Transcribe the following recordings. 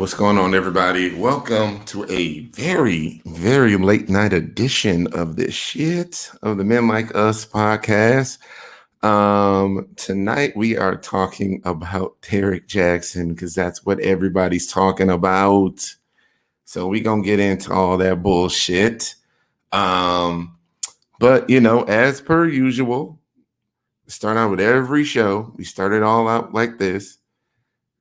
What's going on, everybody? Welcome to a very, very late night edition of this shit of the Men Like Us podcast. Tonight we are talking about Derrick Jaxn because that's what everybody's talking about. So we gonna get into all that bullshit. But as per usual, start out with every show. We start it all out like this.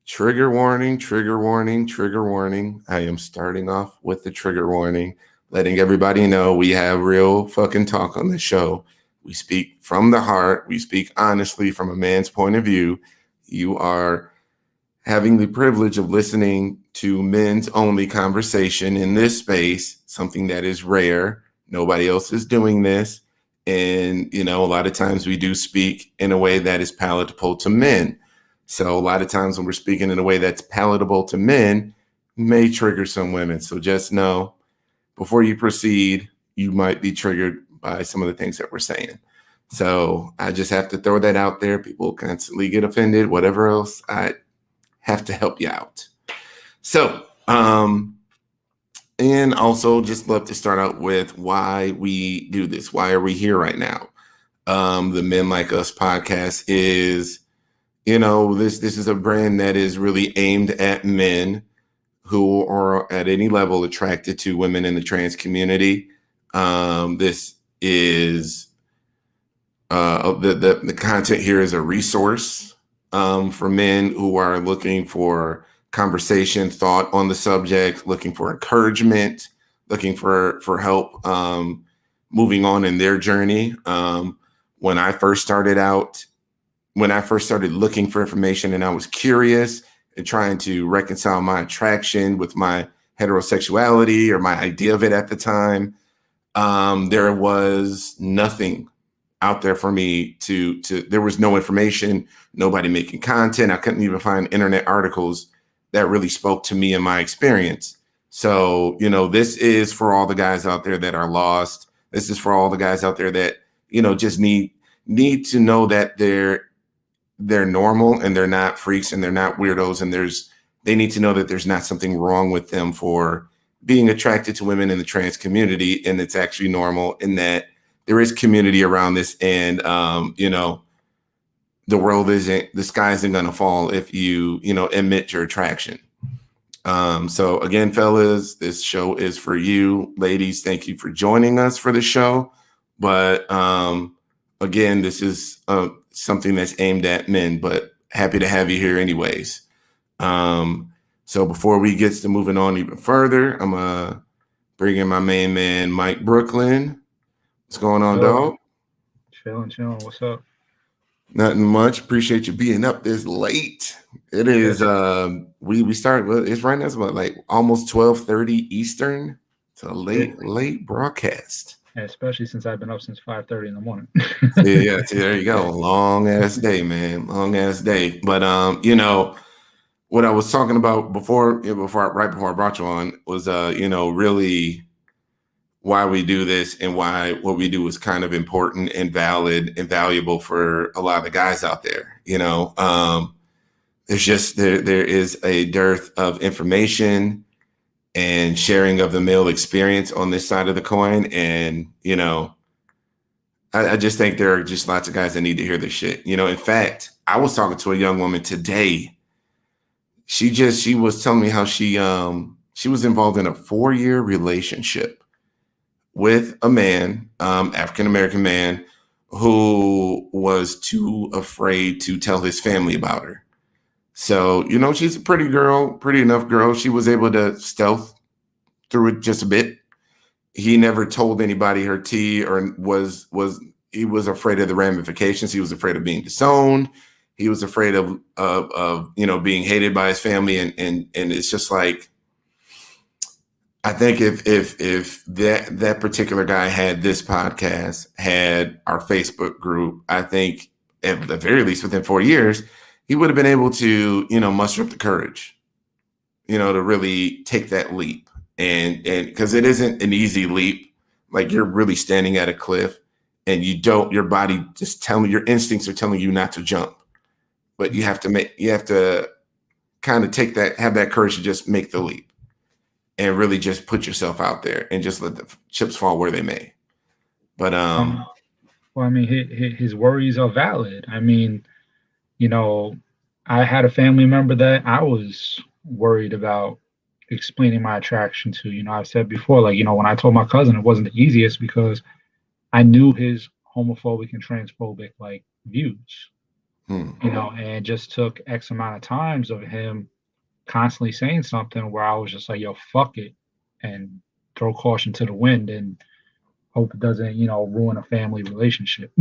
Trigger warning, trigger warning, trigger warning. I am starting off with the trigger warning, letting everybody know we have real fucking talk on the show. We speak from the heart. We speak honestly from a man's point of view. You are having the privilege of listening to men's only conversation in this space, something that is rare. Nobody else is doing this. And, a lot of times we do speak in a way that is palatable to men. So a lot of times when we're speaking in a way that's palatable to men, may trigger some women. So just know before you proceed, you might be triggered by some of the things that we're saying. So I just have to throw that out there. People constantly get offended, whatever else, I have to help you out. So, and also just love to start out with why we do this. Why are we here right now? The Men Like Us podcast is... this is a brand that is really aimed at men who are at any level attracted to women in the trans community. This is the content here is a resource for men who are looking for conversation, thought on the subject, looking for encouragement, looking for help moving on in their journey. When I first started looking for information and I was curious and trying to reconcile my attraction with my heterosexuality or my idea of it at the time, there was nothing out there for me there was no information, nobody making content. I couldn't even find internet articles that really spoke to me and my experience. So, this is for all the guys out there that are lost. This is for all the guys out there that, just need to know that they're normal and they're not freaks and they're not weirdos, and they need to know that there's not something wrong with them for being attracted to women in the trans community, and it's actually normal, and that there is community around this, and the sky isn't going to fall if you admit your attraction. So again, fellas, this show is for you. Ladies, thank you for joining us for the show. But again, this is something that's aimed at men, but happy to have you here anyways. So before we get to moving on even further, I'm going to bring in my main man, Mike Brooklyn. What's going on, dog? Chilling. What's up? Nothing much. Appreciate you being up this late. It is, we started, it's right now, it's about like almost 12:30 Eastern. It's a late broadcast. Especially since I've been up since 5:30 in the morning. Yeah, there you go. Long ass day, man. Long ass day. But what I was talking about right before I brought you on was really why we do this and why what we do is kind of important and valid and valuable for a lot of the guys out there. There's just there is a dearth of information and sharing of the male experience on this side of the coin. And, I just think there are just lots of guys that need to hear this shit. In fact, I was talking to a young woman today. She was telling me how she was involved in a 4-year relationship with a man, African-American man, who was too afraid to tell his family about her. So, she's a pretty enough girl. She was able to stealth through it just a bit. He never told anybody her tea, or he was afraid of the ramifications. He was afraid of being disowned. He was afraid of being hated by his family. And it's just like, I think if that particular guy had this podcast, had our Facebook group, I think at the very least within 4 years, he would have been able to, muster up the courage, to really take that leap. And because it isn't an easy leap, like you're really standing at a cliff and your body just your instincts are telling you not to jump, but you have to kind of have that courage to just make the leap and really just put yourself out there and just let the chips fall where they may. But well, I mean, his worries are valid. I mean, you know, I had a family member that I was worried about explaining my attraction to. You know, I've said before, like, you know, when I told my cousin, it wasn't the easiest because I knew his homophobic and transphobic like views, you know, and it just took X amount of times of him constantly saying something where I was just like, yo, fuck it, and throw caution to the wind and hope it doesn't, you know, ruin a family relationship.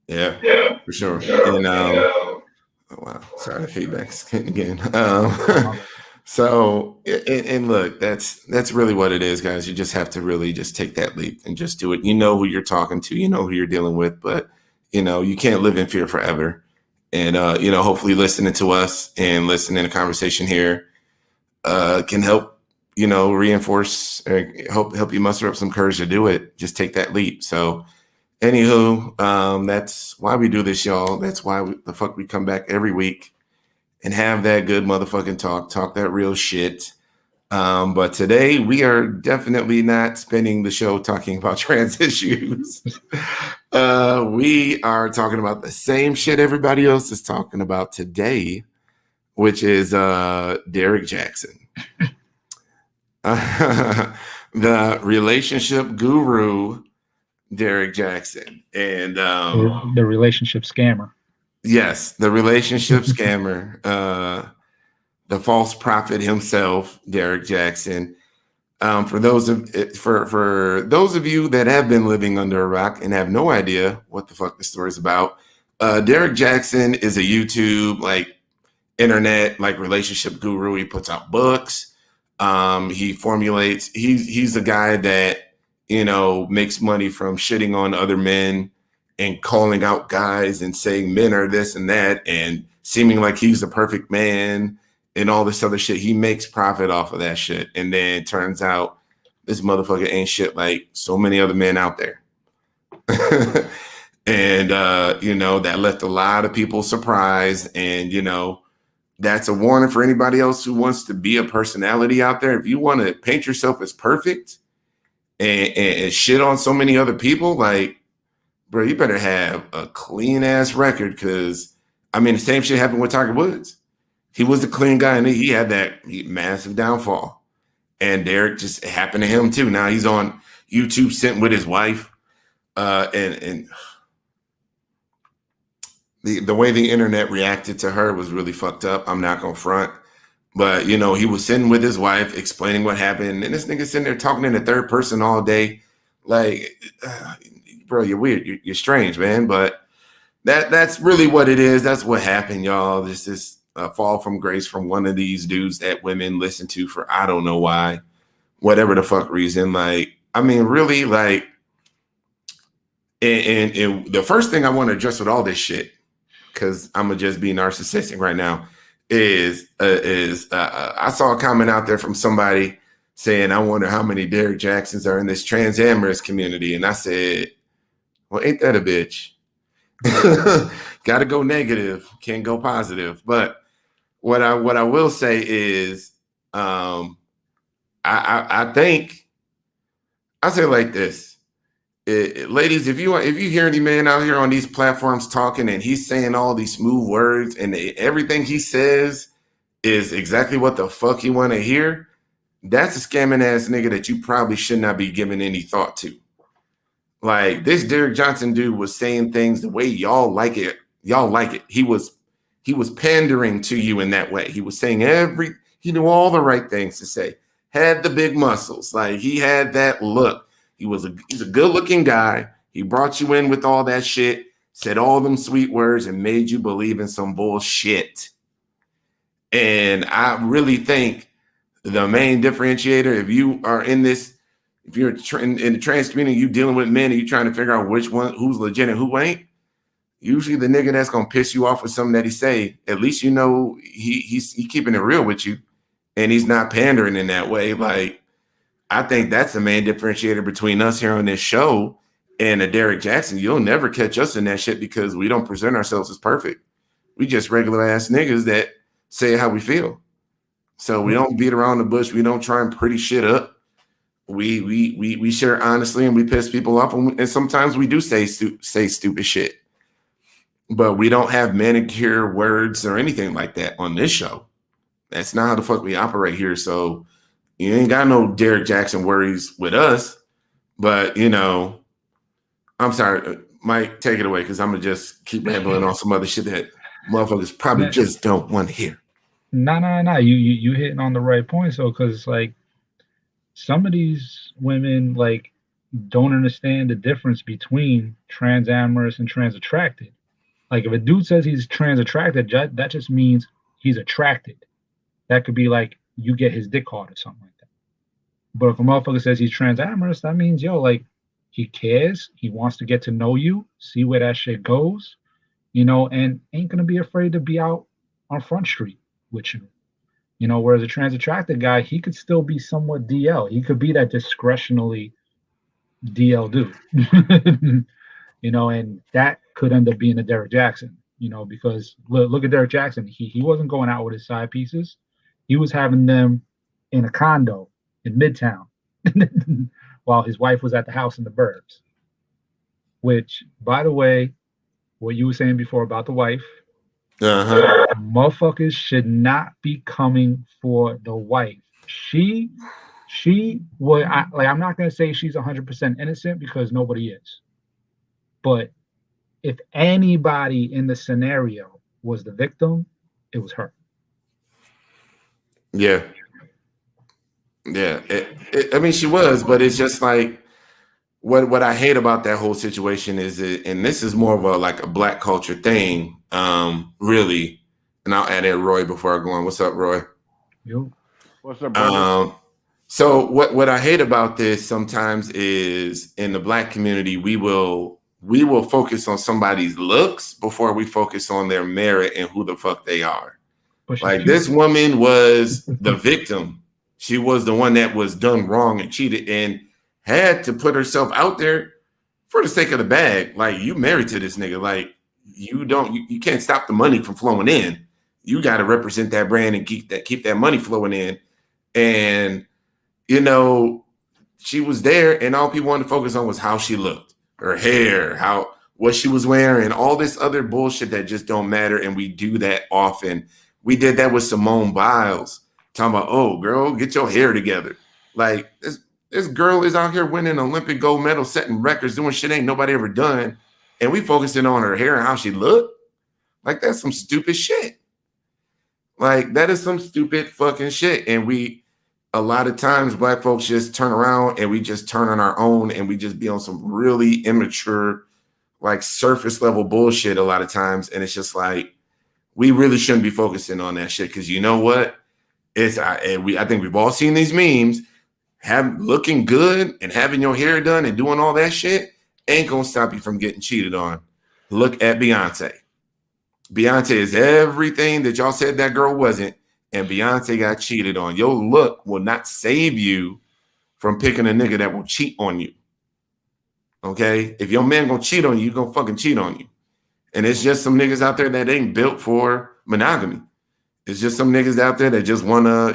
yeah, for sure. And oh, wow, sorry, the feedback's hitting again. So, and look, that's really what it is, guys. You just have to really just take that leap and just do it. You know who you're talking to, you know who you're dealing with, but you know, you can't live in fear forever. And you know, hopefully listening to us and listening to conversation here can help, you know, reinforce or help you muster up some courage to do it. Just take that leap. So anywho, that's why we do this, y'all. That's why the fuck we come back every week and have that good motherfucking talk that real shit. But today we are definitely not spending the show talking about trans issues. We are talking about the same shit everybody else is talking about today, which is Derrick Jaxn. The relationship guru, Derrick Jaxn. And the relationship scammer. Yes, the relationship scammer, the false prophet himself, Derrick Jaxn. For those of you that have been living under a rock and have no idea what the fuck the story is about, Derrick Jaxn is a YouTube like internet like relationship guru. He puts out books. He formulates. He's a guy that, you know, makes money from shitting on other men and calling out guys and saying men are this and that and seeming like he's the perfect man and all this other shit. He makes profit off of that shit. And then it turns out this motherfucker ain't shit like so many other men out there. And, you know, that left a lot of people surprised. And, you know, that's a warning for anybody else who wants to be a personality out there. If you want to paint yourself as perfect and shit on so many other people, like, bro, you better have a clean ass record, because I mean the same shit happened with Tiger Woods. He was the clean guy and he had that massive downfall. And Derrick just happened to him too. Now he's on YouTube sitting with his wife. And the way the internet reacted to her was really fucked up. I'm not gonna front. But you know, he was sitting with his wife explaining what happened, and this nigga sitting there talking in the third person all day. Like, bro, you're weird. You're strange, man. But that's really what it is. That's what happened, y'all. This is a fall from grace from one of these dudes that women listen to for I don't know why, whatever the fuck reason. Like, I mean, really, like, and the first thing I want to address with all this shit, because I'm gonna just be narcissistic right now, is I saw a comment out there from somebody saying, I wonder how many Derrick Jaxns are in this transamorous community. And I said, well, ain't that a bitch? Got to go negative, can't go positive. But what I will say is, I think I say it like this, ladies, if you hear any man out here on these platforms talking and he's saying all these smooth words and everything he says is exactly what the fuck you want to hear, that's a scamming ass nigga that you probably should not be giving any thought to. Like, this Derrick Jaxn dude was saying things the way y'all like it. Y'all like it. He was pandering to you in that way. He was saying he knew all the right things to say. Had the big muscles. Like, he had that look. He's a good looking guy. He brought you in with all that shit, said all them sweet words and made you believe in some bullshit. And I really think the main differentiator, if you are in this, if you're in the trans community, you dealing with men and you trying to figure out which one, who's legit and who ain't, usually the nigga that's gonna piss you off with something that he say, at least you know he's keeping it real with you and he's not pandering in that way. Like, I think that's the main differentiator between us here on this show and a Derrick Jaxn. You'll never catch us in that shit because we don't present ourselves as perfect. We just regular ass niggas that say how we feel. So we don't beat around the bush. We don't try and pretty shit up. We share honestly, and we piss people off, and sometimes we do say stupid shit. But we don't have manicure words or anything like that on this show. That's not how the fuck we operate here. So you ain't got no Derrick Jaxn worries with us. But I'm sorry, Mike, take it away, because I'm gonna just keep rambling on some other shit that motherfuckers probably just don't want to hear. Nah. You hitting on the right point. So, because like some of these women like don't understand the difference between transamorous and trans attracted. Like if a dude says he's trans attracted, that just means he's attracted. That could be like you get his dick hard or something like that. But if a motherfucker says he's transamorous, that means like he cares, he wants to get to know you, see where that shit goes, and ain't gonna be afraid to be out on Front Street with you. Whereas a trans attracted guy, he could still be somewhat DL. He could be that discretionally DL dude. And that could end up being a Derrick Jaxn, because look at Derrick Jaxn. He wasn't going out with his side pieces. He was having them in a condo in Midtown while his wife was at the house in the burbs. Which, by the way, what you were saying before about the wife, motherfuckers should not be coming for the wife. She was I'm not gonna say she's 100% innocent, because nobody is. But if anybody in the scenario was the victim, it was her. Yeah. I mean, she was, but it's just like what I hate about that whole situation is and this is more of a black culture thing, really. And I'll add in Roy before I go on. What's up, Roy? Yo. What's up, brother? So what I hate about this sometimes is in the black community, we will focus on somebody's looks before we focus on their merit and who the fuck they are. Like this woman was the victim. She was the one that was done wrong and cheated and had to put herself out there for the sake of the bag. Like, you married to this nigga. Like, you can't stop the money from flowing in. You got to represent that brand and keep that money flowing in. And she was there, and all people wanted to focus on was how she looked, her hair, what she was wearing, all this other bullshit that just don't matter. And we do that often. We did that with Simone Biles, talking about, oh, girl, get your hair together. Like, this girl is out here winning Olympic gold medal, setting records, doing shit ain't nobody ever done. And we focusing on her hair and how she looked. Like, that's some stupid shit. Like, that is some stupid fucking shit. And a lot of times black folks just turn around and we just turn on our own, and we just be on some really immature, like surface level bullshit a lot of times. And it's just like, we really shouldn't be focusing on that shit. Cause you know what? I think we've all seen these memes. Looking good and having your hair done and doing all that shit ain't gonna stop you from getting cheated on. Look at Beyonce. Beyonce is everything that y'all said that girl wasn't, and Beyonce got cheated on. Your look will not save you from picking a nigga that will cheat on you. Okay? If your man gonna cheat on you, gonna fucking cheat on you. And it's just some niggas out there that ain't built for monogamy. It's just some niggas out there that just wanna,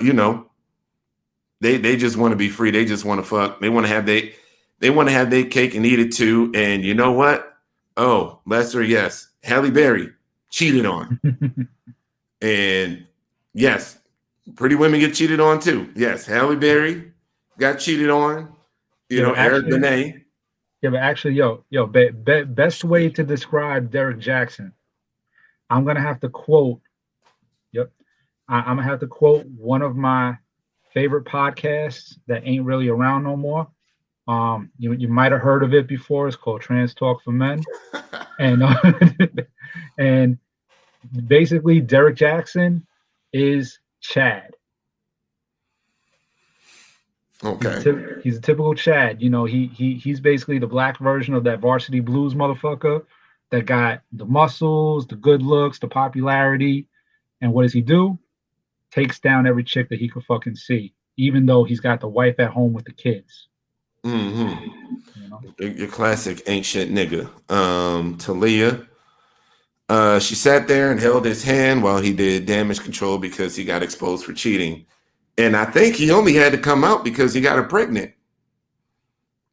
they just want to be free. They just want to fuck. They want to have their cake and eat it too. And you know what? Oh, Lester, yes. Halle Berry cheated on. And yes, pretty women get cheated on too. Yes, Halle Berry got cheated on. Eric Benet. Yeah, but actually, best way to describe Derrick Jaxn, I'm gonna have to quote. Yep, I'm gonna have to quote one of my favorite podcasts that ain't really around no more. You might have heard of it before. It's called Trans Talk for Men, and and basically Derrick Jaxn is Chad. Okay. He's a typical Chad. He's basically the black version of that Varsity Blues motherfucker that got the muscles, the good looks, the popularity. And what does he do? Takes down every chick that he could fucking see, even though he's got the wife at home with the kids. Mm-hmm. Your classic ain't shit nigga. Talia, She sat there and held his hand while he did damage control because he got exposed for cheating. And I think he only had to come out because he got her pregnant.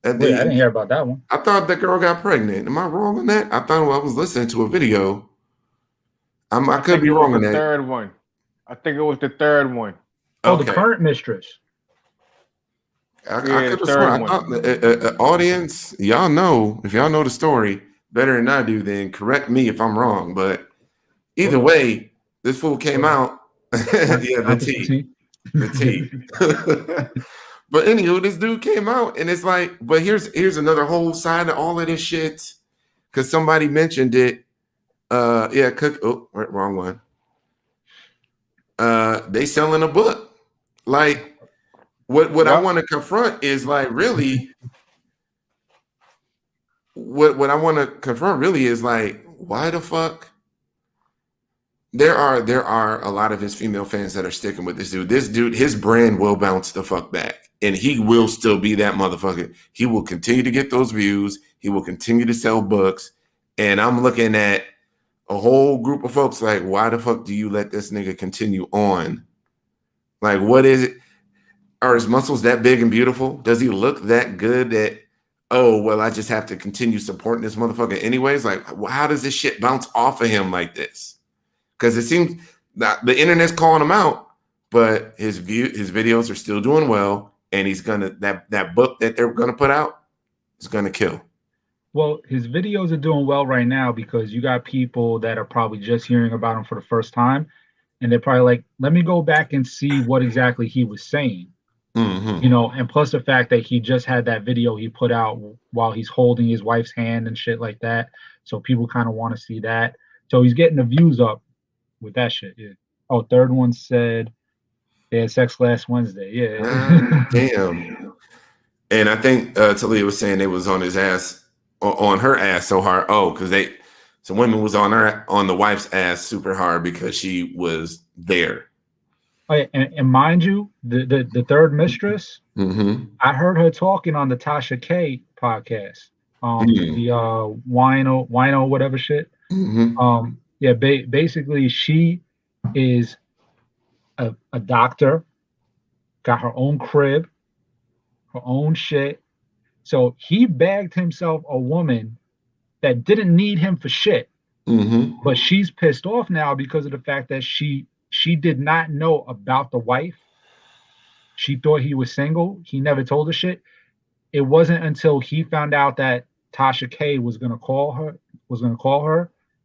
Wait, I didn't hear about that one. I thought the girl got pregnant. Am I wrong on that? I thought I was listening to a video. I could be wrong on that. Third one. I think it was the third one. Oh, okay. The current mistress. I could have sworn. Audience, y'all know, if y'all know the story better than I do, then correct me if I'm wrong. But either way, this fool came out. Yeah, the T. The T. But anywho, this dude came out and it's like, but here's another whole side of all of this shit. Because somebody mentioned it. Wrong one. They selling a book. Like, what I want to confront is like, really, what I want to confront really is like, why the fuck? There are a lot of his female fans that are sticking with this dude. This dude, his brand will bounce the fuck back. And he will still be that motherfucker. He will continue to get those views. He will continue to sell books. And I'm looking at a whole group of folks like, why the fuck do you let this nigga continue on? Like, what is it? Are his muscles that big and beautiful? Does he look that good that, oh, well, I just have to continue supporting this motherfucker anyways? Like, how does this shit bounce off of him like this? Because it seems that the internet's calling him out, but his videos are still doing well. And he's gonna that book that they're gonna put out is gonna kill. Well, his videos are doing well right now because you got people that are probably just hearing about him for the first time, and they're probably like, "Let me go back and see what exactly he was saying." Mm-hmm. You know, and plus the fact that he just had that video he put out while he's holding his wife's hand and shit like that, so people kind of want to see that. So he's getting the views up with that shit. Yeah. Oh, third one said they had sex last Wednesday. Yeah. Damn. And I think Talia was saying they was on his ass, on her ass so hard. Oh, because some women was on the wife's ass super hard because she was there. Oh, and mind you, the third mistress, mm-hmm. I heard her talking on the Tasha K podcast. The wino whatever shit. Mm-hmm. Basically she is a doctor, got her own crib, her own shit. So he bagged himself a woman that didn't need him for shit. Mm-hmm. But she's pissed off now because of the fact that she did not know about the wife. She thought he was single. He never told her shit. It wasn't until he found out that Tasha K was gonna call her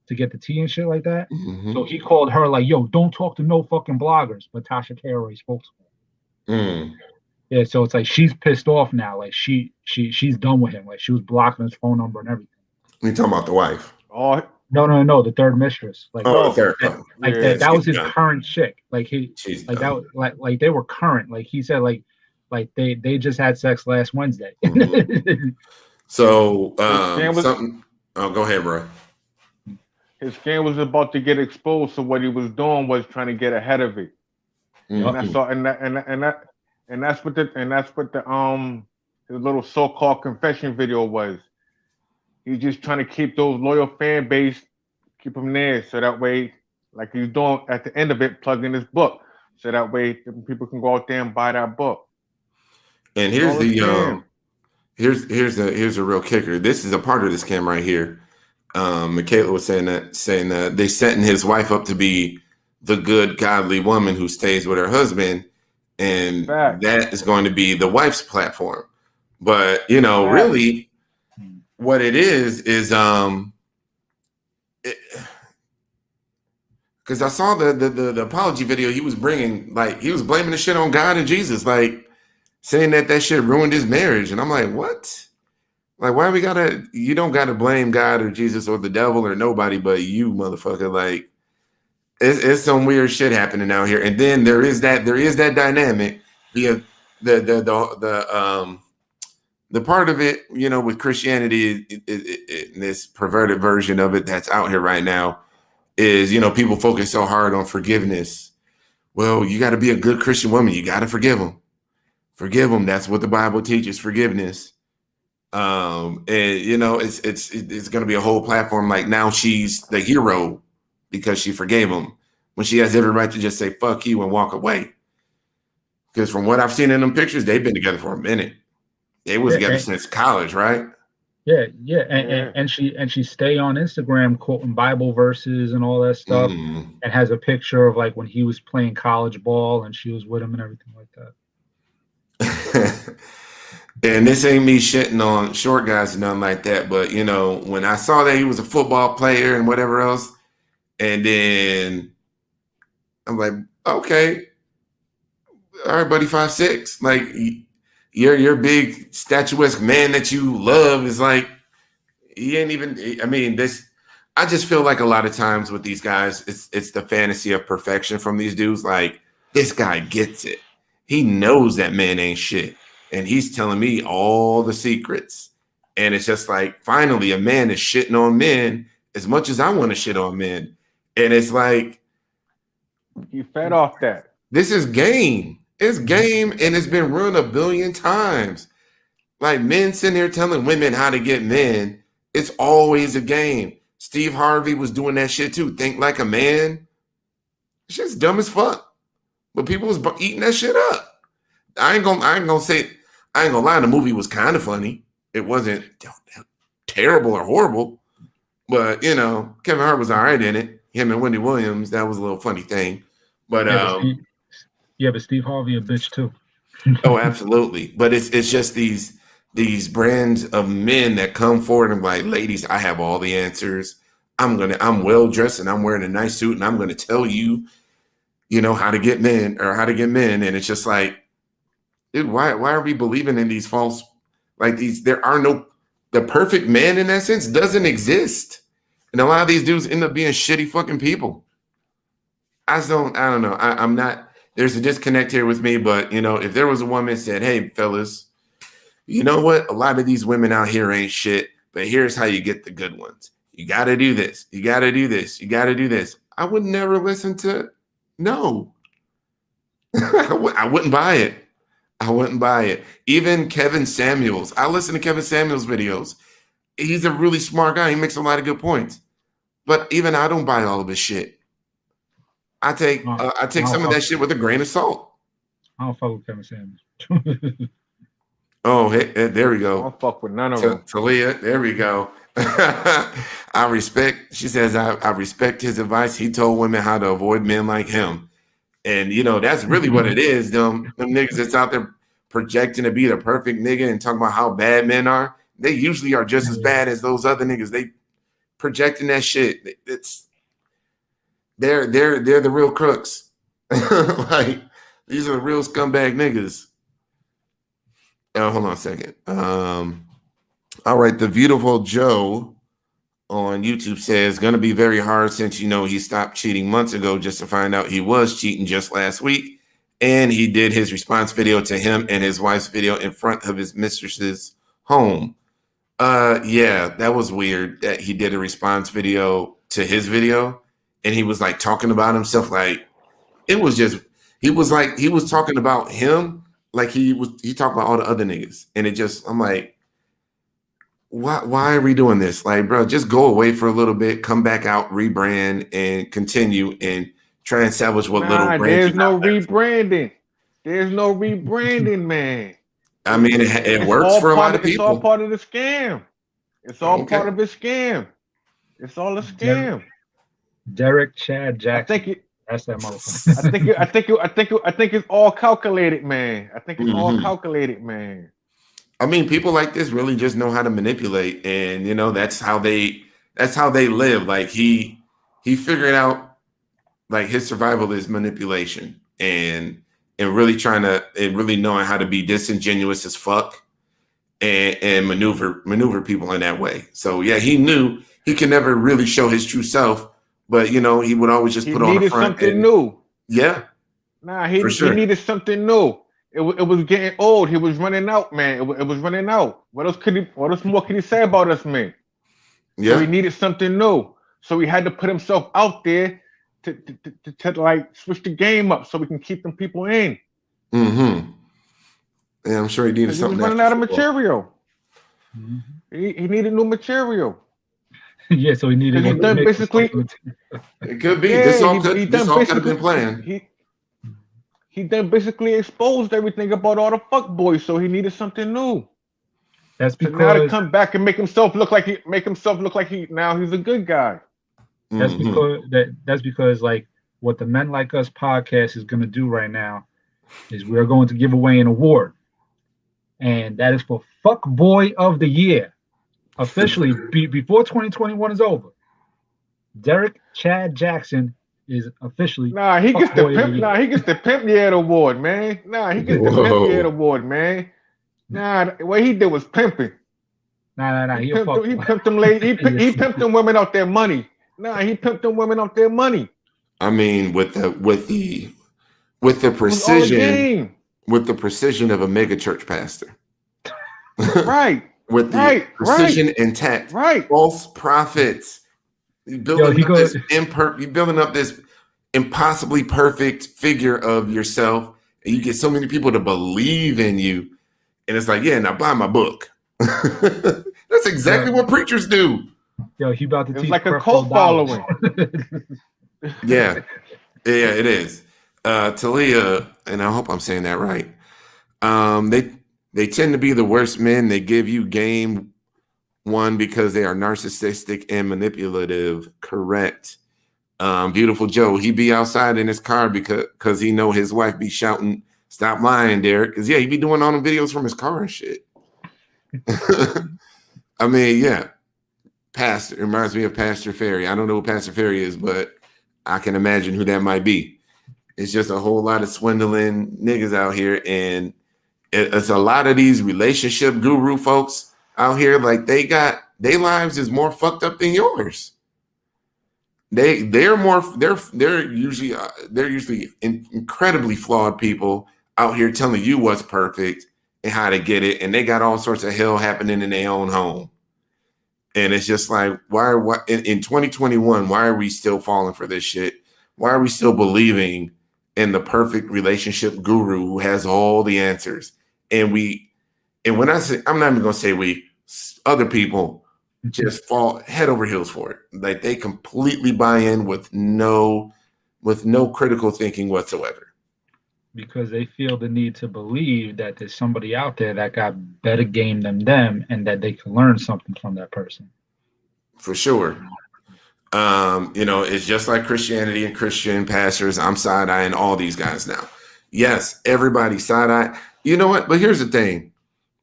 to get the tea and shit like that. Mm-hmm. So he called her like, "Yo, don't talk to no fucking bloggers." But Tasha K already spoke to her. Yeah, so it's like she's pissed off now. Like she's done with him. Like she was blocking his phone number and everything. You talking about the wife? Oh no, the third mistress. Like the third. That was his current chick. Like like they were current. Like he said like they just had sex last Wednesday. Mm-hmm. So something. Oh, go ahead, bro. His scam was about to get exposed, so what he was doing was trying to get ahead of it. Mm-hmm. And that's what the his little so-called confession video was. He's just trying to keep those loyal fan base, keep them there, so that way, like he's doing at the end of it, plug in his book, so that way people can go out there and buy that book. And here's here's a real kicker. This is a part of this scam right here. Michaela was saying that they setting his wife up to be the good, godly woman who stays with her husband, and that is going to be the wife's platform. But really, what it is because I saw the apology video he was bringing, like he was blaming the shit on God and Jesus, like saying that shit ruined his marriage, and I'm like, what? Like, why you don't gotta blame God or Jesus or the devil or nobody but you, motherfucker. Like, it's some weird shit happening out here. And then there is that dynamic. The part of it, with Christianity, this perverted version of it that's out here right now is, people focus so hard on forgiveness. Well, you got to be a good Christian woman. You got to forgive them. Forgive them. That's what the Bible teaches, forgiveness. And you know, it's going to be a whole platform. Like now she's the hero because she forgave him when she has every right to just say fuck you and walk away. Because from what I've seen in them pictures, they've been together for a minute. They was together since college, right? Yeah, and she stay on Instagram quoting Bible verses and all that stuff, and has a picture of like when he was playing college ball and she was with him and everything like that. And this ain't me shitting on short guys and nothing like that, but you know, when I saw that he was a football player and whatever else, and then I'm like, okay, all right, buddy, 5'6", like your big statuesque man that you love is like, he ain't even. I mean, this. I just feel like a lot of times with these guys, it's the fantasy of perfection from these dudes. Like this guy gets it. He knows that man ain't shit, and he's telling me all the secrets. And it's just like finally a man is shitting on men as much as I want to shit on men, and it's like you fed off that. This is game. It's game, and it's been run a billion times. Like men sitting here telling women how to get men. It's always a game. Steve Harvey was doing that shit too. Think like a man. It's just dumb as fuck. But people was eating that shit up. I ain't gonna lie. The movie was kind of funny. It wasn't terrible or horrible. But you know, Kevin Hart was all right in it. Him and Wendy Williams, that was a little funny thing. But but Steve Harvey a bitch too. Oh, absolutely. But it's just these brands of men that come forward and like, ladies, I have all the answers. I'm well dressed and I'm wearing a nice suit and I'm gonna tell you, you know, how to get men. And it's just like, dude, why are we believing in these false, like these? The perfect man in that sense doesn't exist. And a lot of these dudes end up being shitty fucking people. I don't know. I'm not, there's a disconnect here with me, but you know, if there was a woman that said, hey fellas, you know what? A lot of these women out here ain't shit, but here's how you get the good ones. You got to do this. You got to do this. You got to do this. I would never listen to, no. I wouldn't buy it. I wouldn't buy it. Even Kevin Samuels. I listen to Kevin Samuels videos. He's a really smart guy. He makes a lot of good points. But even I don't buy all of his shit. I take some of that shit with a grain of salt. I don't fuck with Kevin Samuels. Oh, hey, there we go. I don't fuck with none of them. Talia, there we go. She says, I respect his advice. He told women how to avoid men like him. And, you know, that's really what it is. Them niggas that's out there projecting to be the perfect nigga and talking about how bad men are. They usually are just as bad as those other niggas. They projecting that shit. They're the real crooks. Like, these are the real scumbag niggas. Oh, hold on a second. All right, the beautiful Joe on YouTube says, gonna be very hard since you know he stopped cheating months ago just to find out he was cheating just last week. And he did his response video to him and his wife's video in front of his mistress's home. Yeah, that was weird that he did a response video to his video and he was like talking about himself. Like it was just, he was talking about him. Like he talked about all the other niggas. And it just, I'm like, why are we doing this? Like, bro, just go away for a little bit, come back out, rebrand, and continue and try and establish what little brand. There's no rebranding. There's no rebranding, man. I mean, it works for a lot of people. It's all part of the scam. It's all part of the scam. It's all a scam. Derrick Jaxn. That's that motherfucker. I think it's all calculated, man. I think it's all calculated, man. I mean, people like this really just know how to manipulate, and you know that's how they live. Like he figured out like his survival is manipulation and really really knowing how to be disingenuous as fuck and maneuver people in that way. So yeah, he knew he could never really show his true self, but you know he would always just put on a front. He needed something new. Yeah, he needed something new. It was getting old. He was running out, man. It was running out. What else more could he say about us, man? Yeah. So he needed something new. So he had to put himself out there to like switch the game up so we can keep them people in. Mm-hmm. Yeah, I'm sure he needed something. He was running out of material. Mhm. He needed new material. Yeah, so he needed Because he to done make basically, something. It could be. yeah, he This done all could have been basically planned. he done basically exposed everything about all the fuck boys, so he needed something new. That's So now to because come back and make himself look like now he's a good guy. Hmm. that's because like what the Men Like Us podcast is going to do right now is we're going to give away an award, and that is for Fuck Boy of the Year. Officially, before 2021 is over, Derrick Chad Jackson is officially Nah, he Fuck gets the Boy of the pimp. Year. Nah, he gets the pimp year award, man. Nah, he gets the pimp year Whoa. award, man. Nah, what he did was pimping. Nah. He He a pimped fuck them. He boy. pimped them lady. He Yes. pimped them women out their money. Nah, he pimped them women out their money. I mean, with the It was all a precision game. with the precision of a mega church pastor. Right, With the right, right, precision intact, right. false prophets. Yo, he go. You're building up this impossibly perfect figure of yourself, and you get so many people to believe in you. And it's like, yeah, now buy my book. That's exactly what preachers do. Yo, he about to It was teach like a creflo cult dollars. following. Yeah, yeah, it is. Talia, and I hope I'm saying that right. They tend to be the worst men. They give you game one because they are narcissistic and manipulative. Correct. Beautiful Joe. He be outside in his car because he know his wife be shouting, "Stop lying, Derek." Because yeah, he be doing all the videos from his car and shit. I mean, yeah. Pastor, it reminds me of Pastor Ferry. I don't know who Pastor Ferry is, but I can imagine who that might be. It's just a whole lot of swindling niggas out here, and it's a lot of these relationship guru folks out here. Like their lives is more fucked up than yours. They're usually incredibly flawed people out here telling you what's perfect and how to get it, and they got all sorts of hell happening in their own home. And it's just like, why in 2021, why are we still falling for this shit? Why are we still believing in the perfect relationship guru who has all the answers? And when I say, I'm not even gonna say we, other people just fall head over heels for it. Like they completely buy in with no critical thinking whatsoever. Because they feel the need to believe that there's somebody out there that got better game than them and that they can learn something from that person. For sure. It's just like Christianity and Christian pastors. I'm side-eyeing all these guys now. Yes, everybody side-eye. You know what? But here's the thing.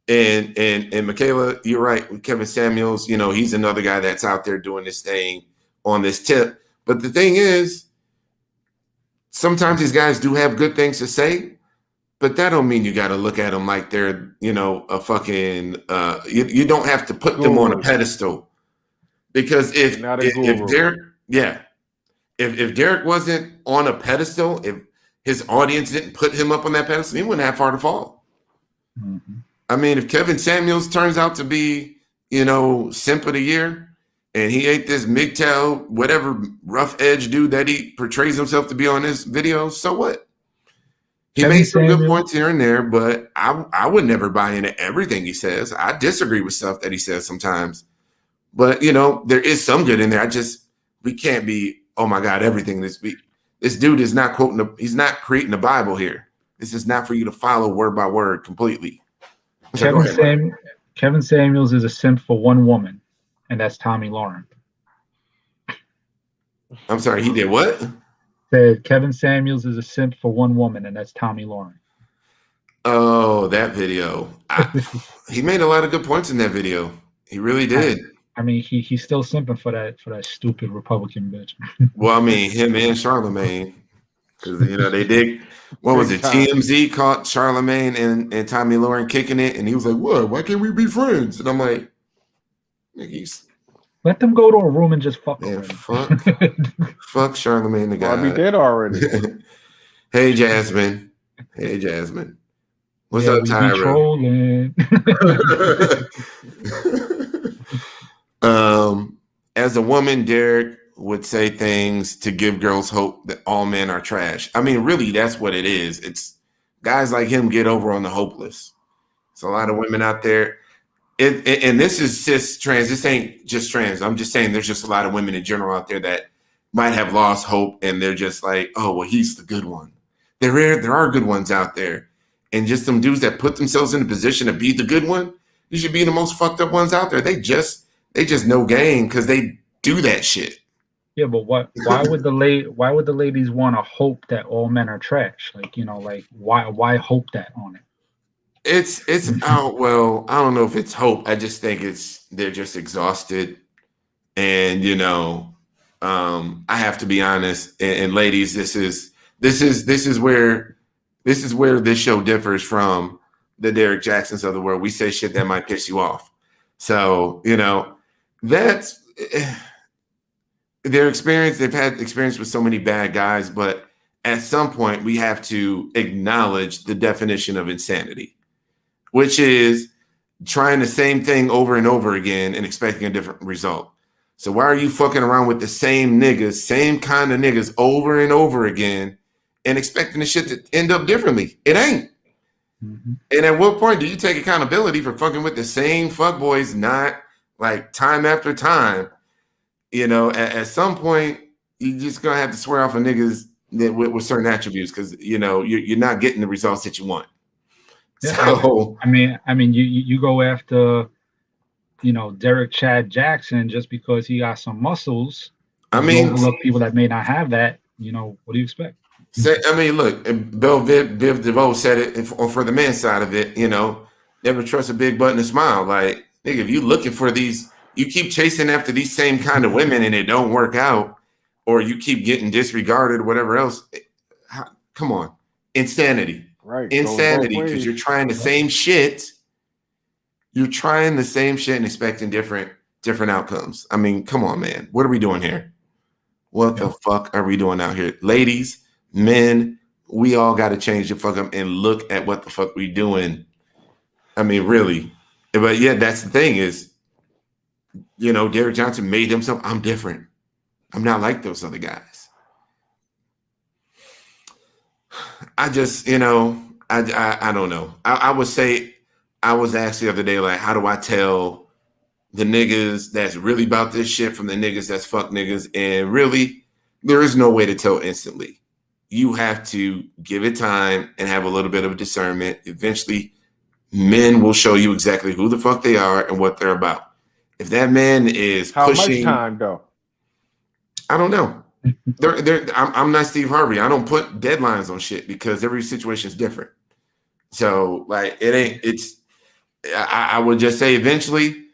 And Michaela, you're right. With Kevin Samuels, he's another guy that's out there doing this thing on this tip. But the thing is, sometimes these guys do have good things to say, but that don't mean you got to look at them like they're, a fucking. You don't have to put them on a pedestal, because if Derek, if Derek wasn't on a pedestal, if his audience didn't put him up on that pedestal, he wouldn't have far to fall. Mm-hmm. I mean, if Kevin Samuels turns out to be, simp of the year, and he ate this MGTOW, whatever rough edge dude that he portrays himself to be on this video, so what? He made some good points here and there, but I would never buy into everything he says. I disagree with stuff that he says sometimes. But, there is some good in there. We can't be, oh my God, everything this dude is not he's not creating the Bible here. This is not for you to follow word by word completely. Kevin Samuels is a simp for one woman, and that's Tommy Lauren. I'm sorry, he did what? Said Kevin Samuels is a simp for one woman, and that's Tommy Lauren. Oh, that video. He made a lot of good points in that video. He really did. I mean, he's still simping for that stupid Republican bitch. Well, I mean, him and Charlemagne, because they did. What was it? TMZ caught Charlemagne and Tommy Lauren kicking it, and he was like, "What? Why can't we be friends?" And I'm like, "Let them go to a room and just fuck." Man, fuck Charlemagne the guy. Well, we did already. Hey, Jasmine. What's up, Tyra? As a woman, Derek would say things to give girls hope that all men are trash. I mean, really, that's what it is. It's guys like him get over on the hopeless. It's a lot of women out there. and this is cis trans. This ain't just trans. I'm just saying there's just a lot of women in general out there that might have lost hope, and they're just like, oh, well, he's the good one. There are good ones out there, and just some dudes that put themselves in a position to be the good one. You should be the most fucked up ones out there. They just no game because they do that shit. Yeah, but why would the ladies want to hope that all men are trash? Like, like why hope that on it? It's out. Well, I don't know if it's hope. I just think they're just exhausted, and I have to be honest. And ladies, this is where this show differs from the Derrick Jaxns of the world. We say shit that might piss you off. So that's their experience. They've had experience with so many bad guys, but at some point we have to acknowledge the definition of insanity, which is trying the same thing over and over again and expecting a different result. So why are you fucking around with the same niggas, same kind of niggas over and over again and expecting the shit to end up differently? It ain't. Mm-hmm. And at what point do you take accountability for fucking with the same fuckboys, not like time after time? At some point, you just gonna have to swear off of niggas with certain attributes because you're not getting the results that you want. Yeah, so I mean, you go after, Derrick Jaxn just because he got some muscles. I mean, overlook people that may not have that. What do you expect? Look, Bill Viv DeVoe said it for the men's side of it. Never trust a big butt and a smile. Like, nigga, if you looking for these. You keep chasing after these same kind of women and it don't work out, or you keep getting disregarded or whatever else. Come on. Insanity. Right. Insanity, because you're trying the same shit. You're trying the same shit and expecting different outcomes. I mean, come on, man. What are we doing here? What the fuck are we doing out here? Ladies, men, we all got to change the fuck up and look at what the fuck we doing. I mean, really. But yeah, that's the thing is, Derrick Johnson made himself. I'm different. I'm not like those other guys. I just, I don't know. I would say, I was asked the other day, like, how do I tell the niggas that's really about this shit from the niggas that's fuck niggas? And really, there is no way to tell instantly. You have to give it time and have a little bit of discernment. Eventually, men will show you exactly who the fuck they are and what they're about. If that man is pushing, how much time though? I don't know. I'm not Steve Harvey. I don't put deadlines on shit because every situation is different. So like it ain't. It's. I would just say eventually.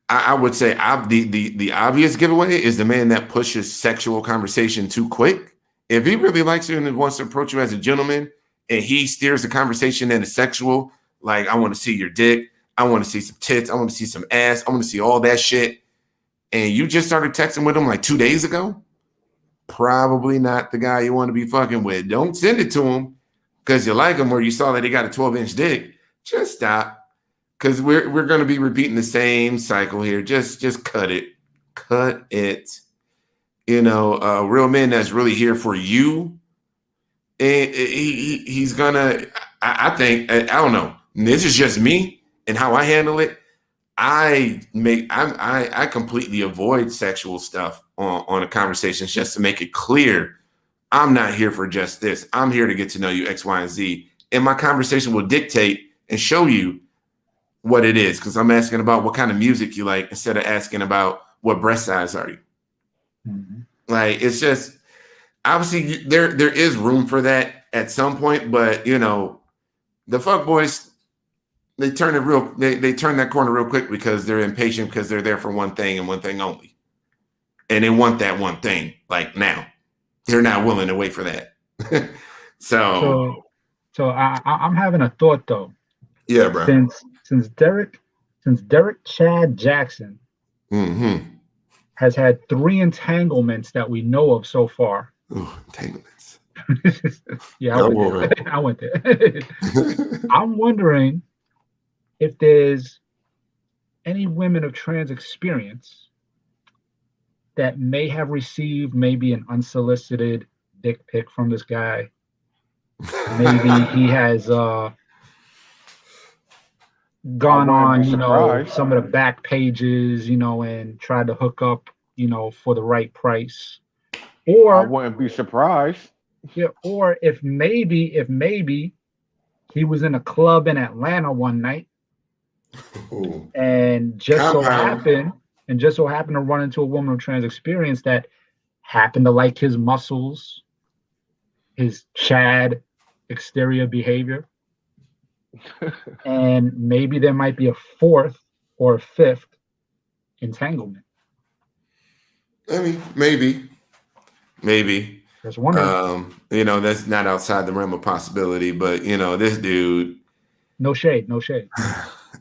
I would say the obvious giveaway is the man that pushes sexual conversation too quick. If he really likes you and wants to approach you as a gentleman, and he steers the conversation into sexual, like I want to see your dick. I want to see some tits. I want to see some ass. I want to see all that shit. And you just started texting with him like 2 days ago. Probably not the guy you want to be fucking with. Don't send it to him because you like him or you saw that he got a 12-inch dick. Just stop. Because we're going to be repeating the same cycle here. Just cut it. Cut it. A real man that's really here for you. And he's going to, I think, I don't know. This is just me. And how I handle it, I completely avoid sexual stuff on a conversation just to make it clear I'm not here for just this. I'm here to get to know you X, Y, and Z. And my conversation will dictate and show you what it is because I'm asking about what kind of music you like instead of asking about what breast size are you. Mm-hmm. Like it's just obviously there is room for that at some point, but the fuck boys. They turn they turn that corner real quick because they're impatient because they're there for one thing and one thing only. And they want that one thing like now. They're not willing to wait for that. So I'm having a thought though. Yeah, bro. Since Derrick Jaxn has had 3 entanglements that we know of so far. Ooh, entanglements. Yeah, I went there. I'm wondering if there's any women of trans experience that may have received maybe an unsolicited dick pic from this guy. Maybe he has gone wouldn't on, be surprised. some of the back pages, and tried to hook up, for the right price. I Or wouldn't be surprised. yeah, or if maybe he was in a club in Atlanta one night Ooh. and Compound. just so happened to run into a woman of trans experience that happened to like his muscles, his Chad exterior behavior, and maybe there might be a fourth or a fifth entanglement. I mean, maybe. Just wondering. That's not outside the realm of possibility, but this dude, No shade, no shade.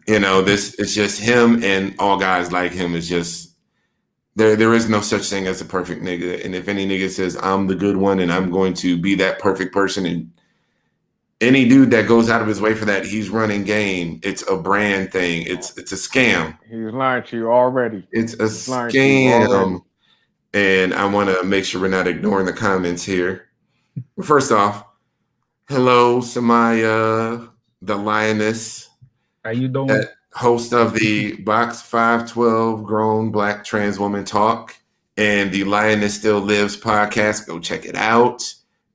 this it's just him and all guys like him is just there is no such thing as a perfect nigga. And if any nigga says I'm the good one and I'm going to be that perfect person, and any dude that goes out of his way for that, he's running game. It's a brand thing. It's a scam. He's lying to you already. It's a He's lying to you already. scam. And I want to make sure we're not ignoring the comments here. First off, hello, Samaya, the lioness, How you doing? host of the Box 512 Grown Black Trans Woman Talk and the Lioness Still Lives podcast. Go check it out.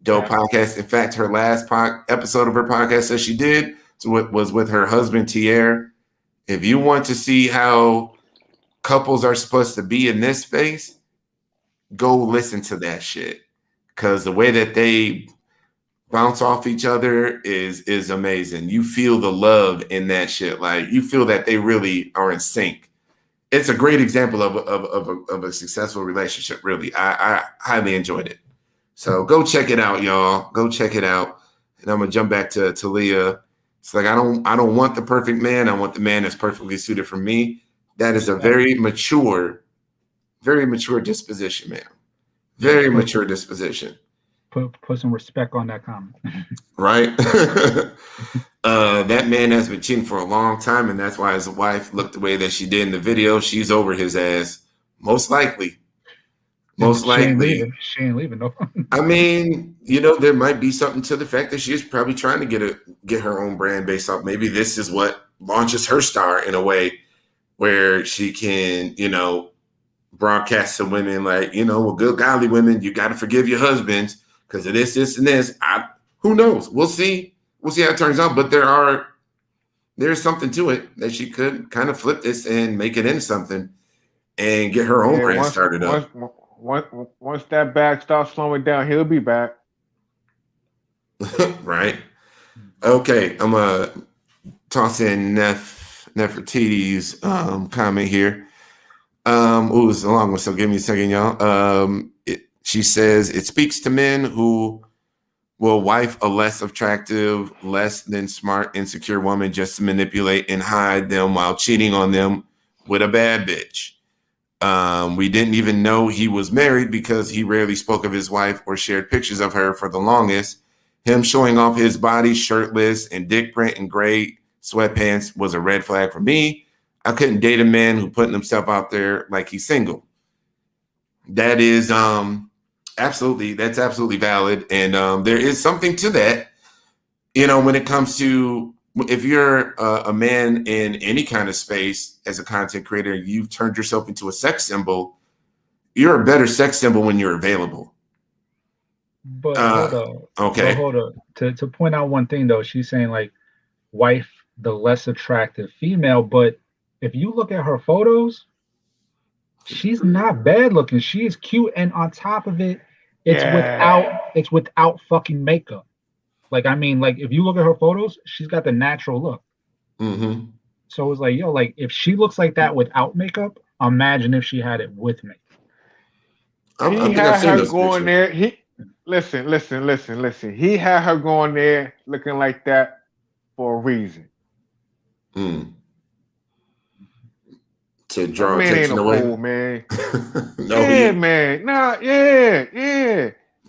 Dope podcast. In fact, her last episode of her podcast that she did was with her husband, Tier. If you want to see how couples are supposed to be in this space, go listen to that shit. Because the way that they bounce off each other is amazing. You feel the love in that shit. Like, you feel that they really are in sync. It's a great example of a successful relationship, really. I highly enjoyed it. So go check it out, y'all. Go check it out. And I'm gonna jump back to Leah. It's like I don't want the perfect man. I want the man that's perfectly suited for me. That is a very mature disposition, man. Very mature disposition. Put some respect on that comment. Right? That man has been cheating for a long time, and that's why his wife looked the way that she did in the video. She's over his ass. Most likely. She ain't leaving, no. I mean, there might be something to the fact that she's probably trying to get her own brand based off. Maybe this is what launches her star in a way where she can, broadcast to women like, well, good godly women, you got to forgive your husbands because of this, and this. Who knows? We'll see. We'll see how it turns out. But there's something to it that she could kind of flip this and make it into something and get her own brand started up. Once that bag starts slowing down, he'll be back. Right. Okay, I'm gonna toss in Nefertiti's comment here. It's a long one, so give me a second, y'all. She says it speaks to men who will wife a less attractive, less than smart, insecure woman just to manipulate and hide them while cheating on them with a bad bitch. We didn't even know he was married because he rarely spoke of his wife or shared pictures of her for the longest. Him showing off his body shirtless and dick print and gray sweatpants was a red flag for me. I couldn't date a man who putting himself out there like he's single. That is that's absolutely valid. And there is something to that, when it comes to if you're a man in any kind of space as a content creator, you've turned yourself into a sex symbol. You're a better sex symbol when you're available. But hold on. Okay. But hold on. To point out one thing though, she's saying like wife the less attractive female, but if you look at her photos, she's not bad looking. She is cute, and on top of it, it's without fucking makeup. Like, I mean, like if you look at her photos, she's got the natural look. Mm-hmm. So it's like, like if she looks like that without makeup, imagine if she had it with makeup. He had her going there. Listen. He had her going there looking like that for a reason. To draw man attention ain't a away. Fool, man. No, man. Nah, yeah.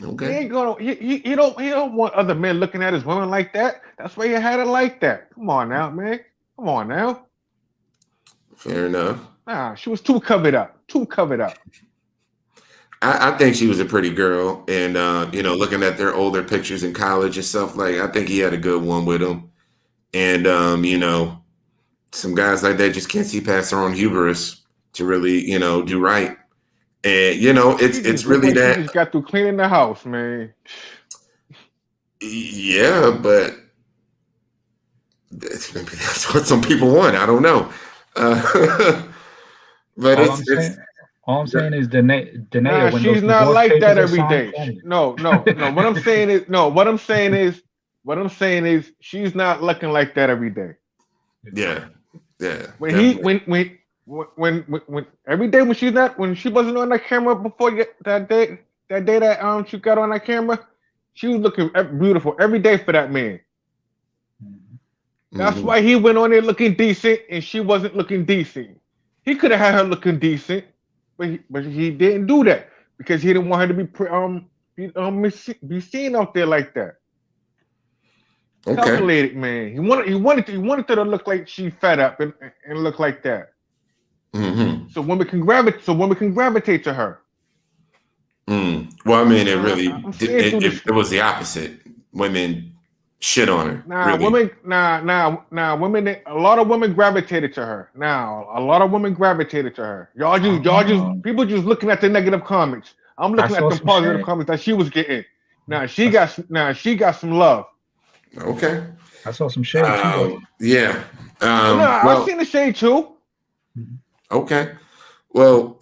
Okay. He ain't gonna. He don't want other men looking at his women like that. That's why he had it like that. Come on now, man. Come on now. Fair enough. Nah, she was too covered up. I think she was a pretty girl, and looking at their older pictures in college and stuff, like I think he had a good one with him, and some guys like that just can't see past their own hubris to really, do right. And it's really She that. just got through cleaning the house, man. Yeah, but maybe that's what some people want. I don't know. But it's all I'm saying is Danae, Nah, when those she's not divorce like that papers are every signed, day. call me. No. What I'm saying is what I'm saying is she's not looking like that every day. yeah. When Definitely. when every day when she wasn't on that camera before that day that she got on that camera, she was looking beautiful every day for that man. That's Mhm. why he went on there looking decent and she wasn't looking decent. He could have had her looking decent, but he didn't do that because he didn't want her to be seen out there like that. Okay. Calculated, man. He wanted her to look like she fed up and look like that. Hmm. So women can gravitate to her. Well, I mean, it Nah, really I'm seeing through this. it was the opposite. Women shit on her, Nah, really. women. Nah. Women. A lot of women gravitated to her. Now, a lot of women gravitated to her. People just looking at the negative comments. I'm I looking at saw the some positive shade. comments that she was getting. Now I, s- she got some love. Okay. I saw some shade too, though. Yeah. Oh no, I Well, seen the shade too. Mhm. okay. Well,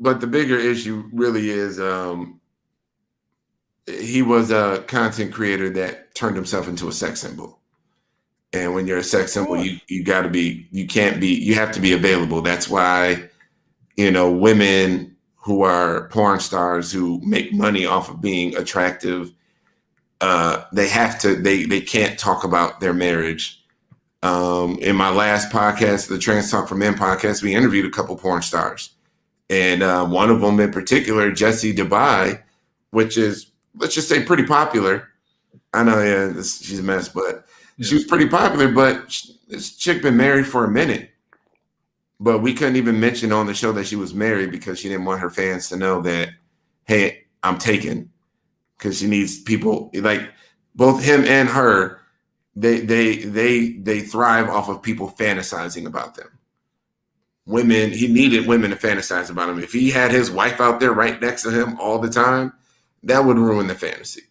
but the bigger issue really is he was a content creator that turned himself into a sex symbol. And when you're a sex Of symbol, course. you have to be available. That's why, women who are porn stars who make money off of being attractive, they can't talk about their marriage. In my last podcast, the Trans Talk for Men podcast, we interviewed a couple porn stars. And one of them in particular, Jessie Dubai, which is, let's just say, pretty popular. I know, yeah, she's a mess, but she Yeah. was pretty popular. But this chick been married for a minute. But we couldn't even mention on the show that she was married because she didn't want her fans to know that, hey, I'm taken. Because she needs people like both him and her. They thrive off of people fantasizing about them. He needed women to fantasize about him. If he had his wife out there right next to him all the time, that would ruin the fantasy.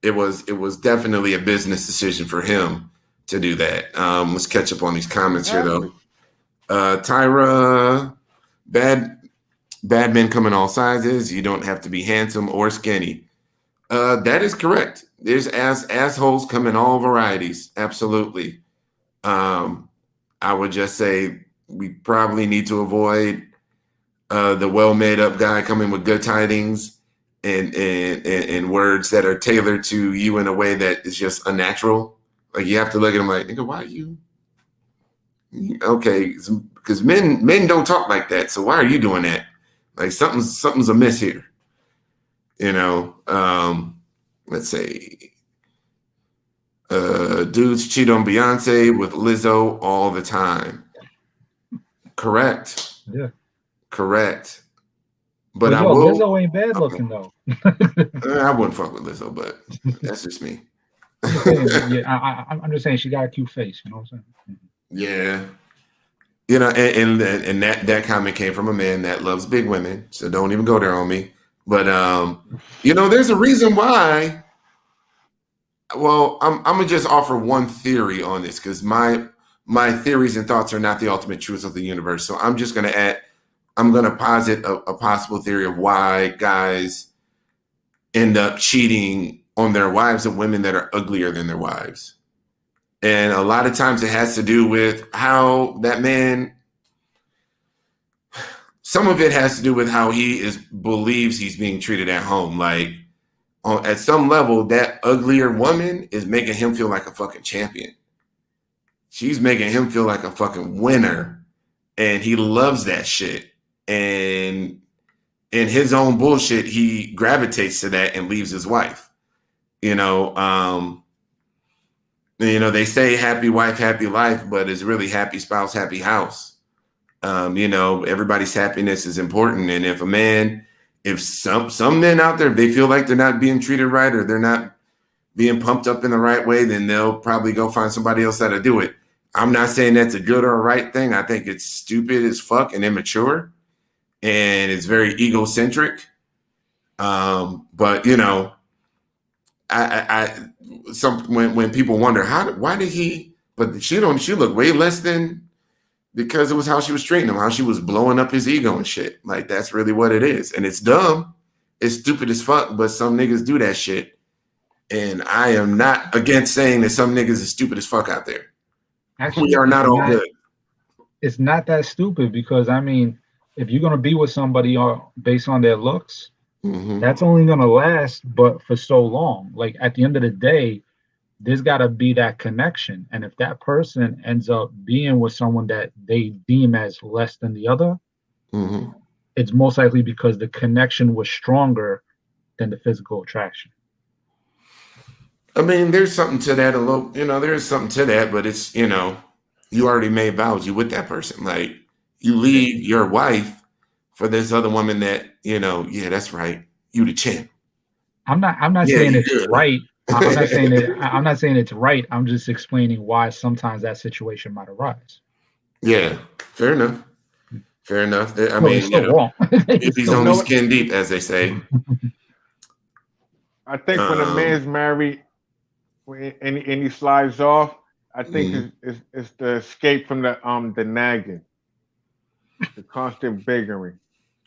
It was definitely a business decision for him to do that. Let's catch up on these comments here though. Exactly. Tyra, bad men come in all sizes. You don't have to be handsome or skinny. That is correct. There's assholes come in all varieties. Absolutely. I would just say we probably need to avoid the well made up guy coming with good tidings and words that are tailored to you in a way that is just unnatural. Like you have to look at him like, nigga, why are you? Okay, because men don't talk like that. So why are you doing that? Like something's amiss here. Let's say dudes cheat on Beyonce with Lizzo all the time. Correct. Yeah. Correct. But But I yo, will. Lizzo ain't bad looking though. I wouldn't fuck with Lizzo, but that's just me. I'm just saying, yeah, I'm just saying she got a cute face. You know what I'm saying? Yeah. And that comment came from a man that loves big women, so don't even go there on me. But there's a reason why. Well, I'm gonna just offer one theory on this because my theories and thoughts are not the ultimate truth of the universe. So I'm just gonna posit a possible theory of why guys end up cheating on their wives with women that are uglier than their wives. And a lot of times it has to do with how that man, some of it has to do with how he believes he's being treated at home. Like at some level, that uglier woman is making him feel like a fucking champion. She's making him feel like a fucking winner. And he loves that shit. And in his own bullshit, he gravitates to that and leaves his wife. They say happy wife, happy life, but it's really happy spouse, happy house. Everybody's happiness is important. And if some men out there, if they feel like they're not being treated right or they're not being pumped up in the right way, then they'll probably go find somebody else that'll do it. I'm not saying that's a good or a right thing. I think it's stupid as fuck and immature, and it's very egocentric. But you know, when people wonder why did he, but she looked way less than, because it was how she was treating him, how she was blowing up his ego and shit. Like, that's really what it is. And it's dumb. It's stupid as fuck, but some niggas do that shit. And I am not against saying that some niggas is stupid as fuck out there. Actually, We are not all good. It's not that stupid, because I mean, if you're gonna be with somebody based on their looks, that's only gonna last but for so long. Like, at the end of the day, there's got to be that connection. And if that person ends up being with someone that they deem as less than the other, it's most likely because the connection was stronger than the physical attraction. I mean, there's something to that a little, you know, there's something to that, but it's, you know, you already made vows, you with that person. Like, you leave your wife for this other woman that, you know, yeah, that's right, you the champ. I'm not saying it's right. I'm not saying it's right. I'm just explaining why sometimes that situation might arise. Yeah, fair enough. Fair enough. I mean, it's still wrong. He's only skin deep, as they say. I think when a man's married and he slides off, I think it's the escape from the nagging, the constant begging.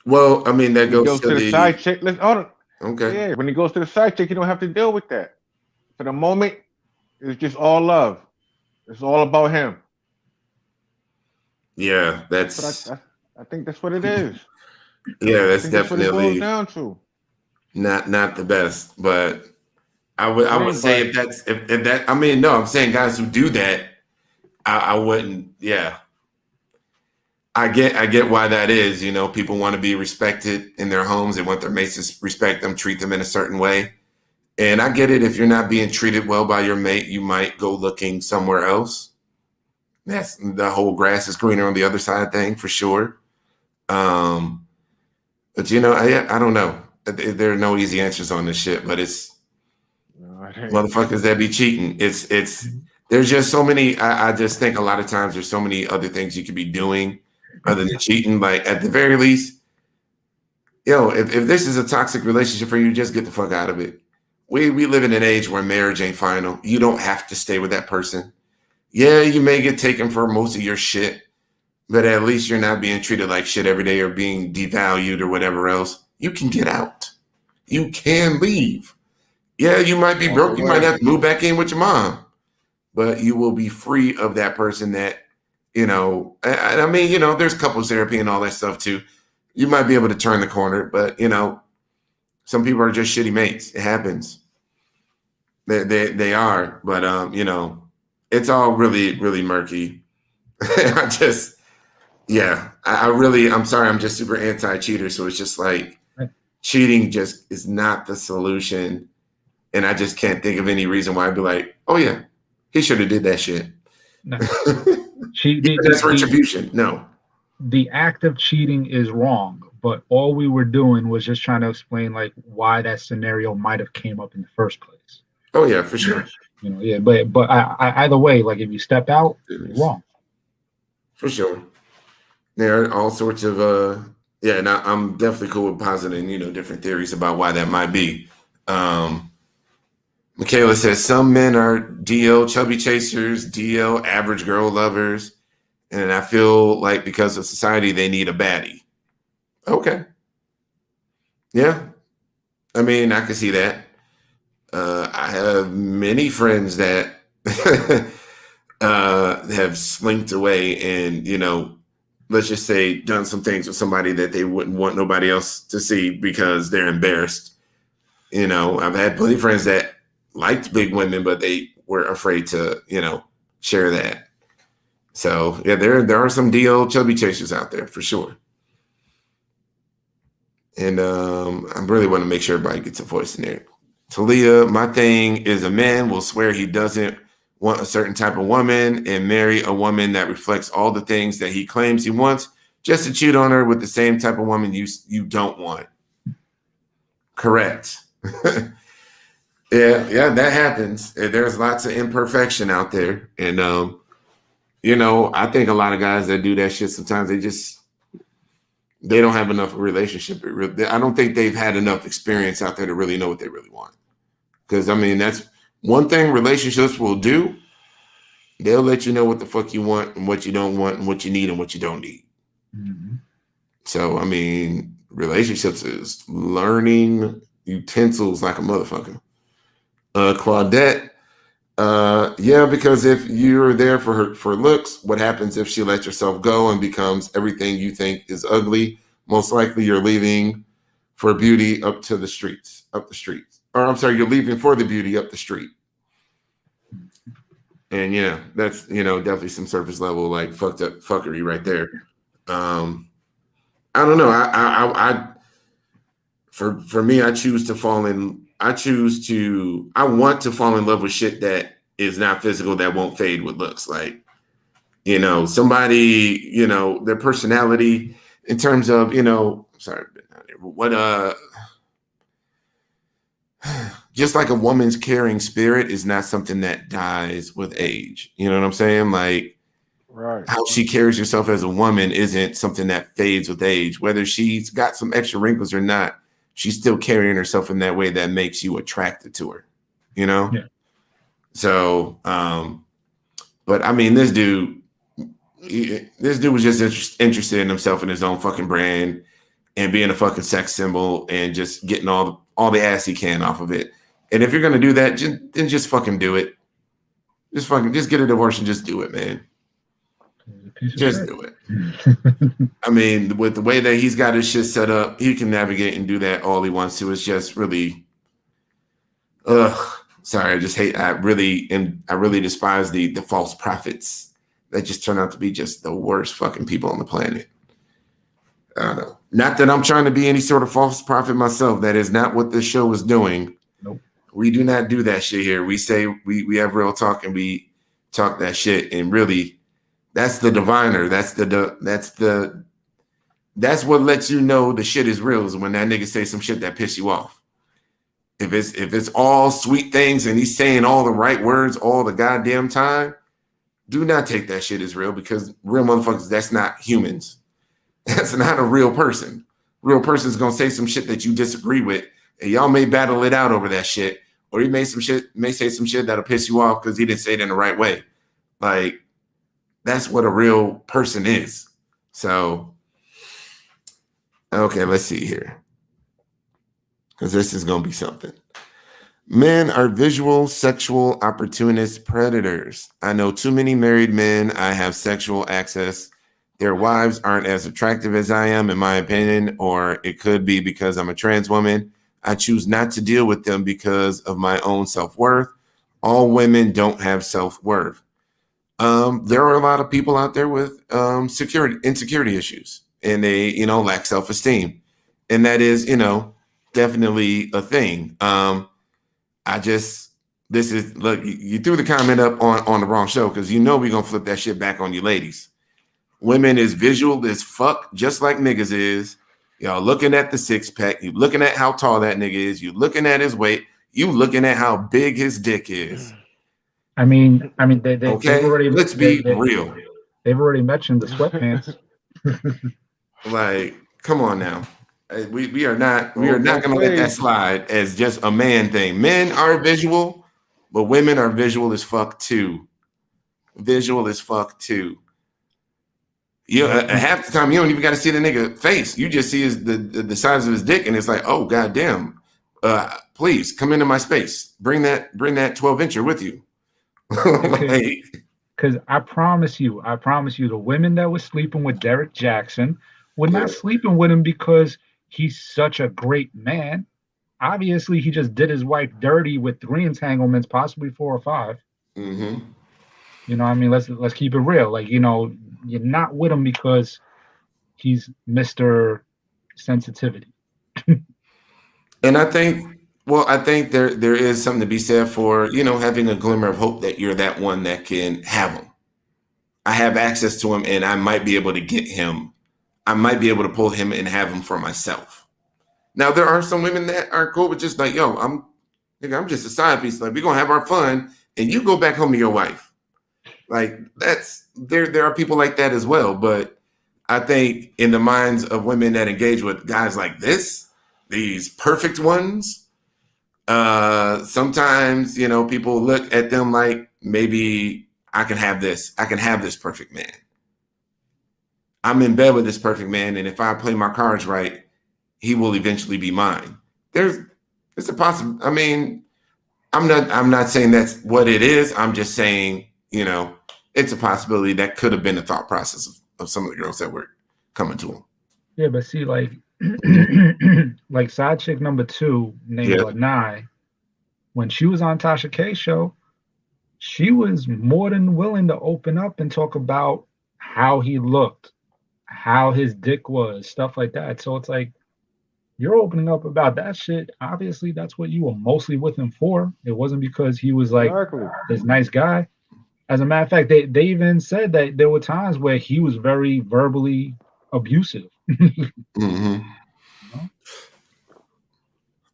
Well, I mean, that goes to the side chick. Let's okay. Yeah, when he goes to the side chick, you don't have to deal with that. For the moment, it's just all love. It's all about him. Yeah, that's. I think that's what it is. Yeah, that's definitely what it boils down to. Not the best, but I would say if that, I mean, no, I'm saying guys who do that, I wouldn't. Yeah, I get why that is. You know, people want to be respected in their homes. They want their mates to respect them, treat them in a certain way. And I get it. If you're not being treated well by your mate, you might go looking somewhere else. That's the whole grass is greener on the other side thing, for sure. But you know, I don't know. There are no easy answers on this shit, but it's motherfuckers that be cheating. It's there's just so many. I just think a lot of times there's so many other things you could be doing other than cheating. Like, at the very least, yo, if this is a toxic relationship for you, just get the fuck out of it. We live in an age where marriage ain't final. You don't have to stay with that person. Yeah, you may get taken for most of your shit, but at least you're not being treated like shit every day or being devalued or whatever else. You can get out. You can leave. Yeah, you might be broke. You might have to move back in with your mom, but you will be free of that person that, you know, I mean, you know, there's couples therapy and all that stuff too. You might be able to turn the corner, but, you know, some people are just shitty mates. It happens. They are, but, you know, it's all really, really murky. I'm sorry. I'm just super anti-cheater. So it's just like, cheating just is not the solution. And I just can't think of any reason why I'd be like, oh yeah, he should have did that shit. No. That's retribution. No. The act of cheating is wrong, but all we were doing was just trying to explain like why that scenario might have came up in the first place. Oh yeah, for sure. You know, yeah, but I either way, like if you step out, you're wrong. For sure. There are all sorts of yeah, and I'm definitely cool with positing, you know, different theories about why that might be. Michaela says some men are DL chubby chasers, DL average girl lovers, and I feel like because of society they need a baddie. Okay. Yeah. I mean, I can see that. I have many friends that have slinked away and, you know, let's just say done some things with somebody that they wouldn't want nobody else to see because they're embarrassed. You know, I've had plenty of friends that liked big women, but they were afraid to, you know, share that. So yeah, there are some DL chubby chasers out there for sure. And I really want to make sure everybody gets a voice in there. Talia, my thing is a man will swear he doesn't want a certain type of woman and marry a woman that reflects all the things that he claims he wants just to cheat on her with the same type of woman you don't want. Correct. Yeah, that happens. There's lots of imperfection out there. And You know, I think a lot of guys that do that shit sometimes they don't have enough relationship. I don't think they've had enough experience out there to really know what they really want. Because I mean, that's one thing relationships will do. They'll let you know what the fuck you want and what you don't want and what you need and what you don't need. Mm-hmm. So I mean, relationships is learning utensils like a motherfucker. Claudette, yeah, because if you're there for her for looks, what happens if she lets herself go and becomes everything you think is ugly? Most likely you're leaving for beauty up the streets. Or I'm sorry, you're leaving for the beauty up the street. And yeah, that's definitely some surface level like fucked up fuckery right there. I don't know. For me, I want to fall in love with shit that is not physical, that won't fade with looks. Like, somebody, their personality in terms of, just like a woman's caring spirit is not something that dies with age. You know what I'm saying? Like, right. How she carries herself as a woman isn't something that fades with age. Whether she's got some extra wrinkles or not, she's still carrying herself in that way that makes you attracted to her, Yeah. So, but I mean, this dude was just interested in himself and his own fucking brand and being a fucking sex symbol and just getting all the ass he can off of it. And if you're gonna do that, then just fucking do it. Just get a divorce and just do it, man. Just do it. I mean, with the way that he's got his shit set up, he can navigate and do that all he wants to. It's just really, sorry, I really despise the false prophets that just turn out to be just the worst fucking people on the planet. I don't know. Not that I'm trying to be any sort of false prophet myself. That is not what this show is doing. Nope. We do not do that shit here. We say we have real talk and we talk that shit, and really, that's the diviner. That's what lets you know the shit is real, is when that nigga say some shit that piss you off. If it's all sweet things and he's saying all the right words all the goddamn time, do not take that shit as real, because real motherfuckers, that's not humans. That's not a real person. Real person's gonna say some shit that you disagree with, and y'all may battle it out over that shit, or he may say some shit that'll piss you off because he didn't say it in the right way. Like, that's what a real person is. So, okay, let's see here, because this is going to be something. Men are visual, sexual, opportunist predators. I know too many married men. I have sexual access. Their wives aren't as attractive as I am, in my opinion, or it could be because I'm a trans woman. I choose not to deal with them because of my own self-worth. All women don't have self-worth. There are a lot of people out there with insecurity issues, and they, lack self-esteem. And that is, definitely a thing. Look, you threw the comment up on the wrong show, because we're going to flip that shit back on you ladies. Women is visual as fuck, just like niggas is. Y'all looking at the six pack, you looking at how tall that nigga is, you looking at his weight, you looking at how big his dick is. I mean, they okay, they've already, let's be real. They've already mentioned the sweatpants. Like, come on now. We are not going to let that slide as just a man thing. Men are visual, but women are visual as fuck too. Visual as fuck too. Half the time you don't even got to see the nigga face. You just see the size of his dick, and it's like, oh goddamn. Please come into my space. Bring that 12-incher with you. Because I promise you, the women that were sleeping with Derrick Jaxn were not sleeping with him because he's such a great man. Obviously, he just did his wife dirty with 3 entanglements, possibly 4 or 5. Mm-hmm. Let's keep it real. Like, you're not with him because he's Mr. Sensitivity. And I think there is something to be said for, having a glimmer of hope that you're that one that can have him. I have access to him, and I might be able to get him. I might be able to pull him and have him for myself. Now, there are some women that are cool with just like, yo, I'm just a side piece. Like, we're going to have our fun, and you go back home to your wife. Like that's there are people like that as well. But I think in the minds of women that engage with guys like this, these perfect ones, sometimes, you know, people look at them like maybe I can have this. I can have this perfect man. I'm in bed with this perfect man, and if I play my cards right, he will eventually be mine. It's a possible. I mean, I'm not saying that's what it is. I'm just saying, you know, it's a possibility that could have been the thought process of some of the girls that were coming to him. Yeah, but see, like, like side chick number 2 named Yeah. Lanai, when she was on Tasha K's show, she was more than willing to open up and talk about how he looked, how his dick was, stuff like that. So it's like you're opening up about that shit. Obviously, that's what you were mostly with him for. It wasn't because he was like Exactly. this nice guy. As a matter of fact, they even said that there were times where he was very verbally abusive. Mm-hmm. You know?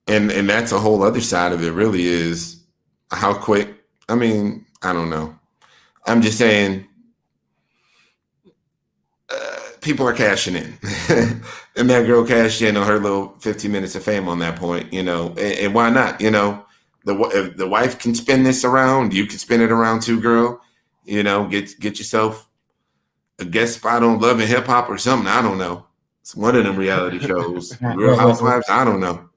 And that's a whole other side of it. Really, is how quick. I mean, I don't know. I'm just saying. People are cashing in, and that girl cashed in on her little 15 minutes of fame on that point, you know, and why not? You know, if the wife can spin this around, you can spin it around too, girl. You know, get yourself a guest spot on Love and Hip Hop or something. I don't know. It's one of them reality shows. Real Housewives. I don't know.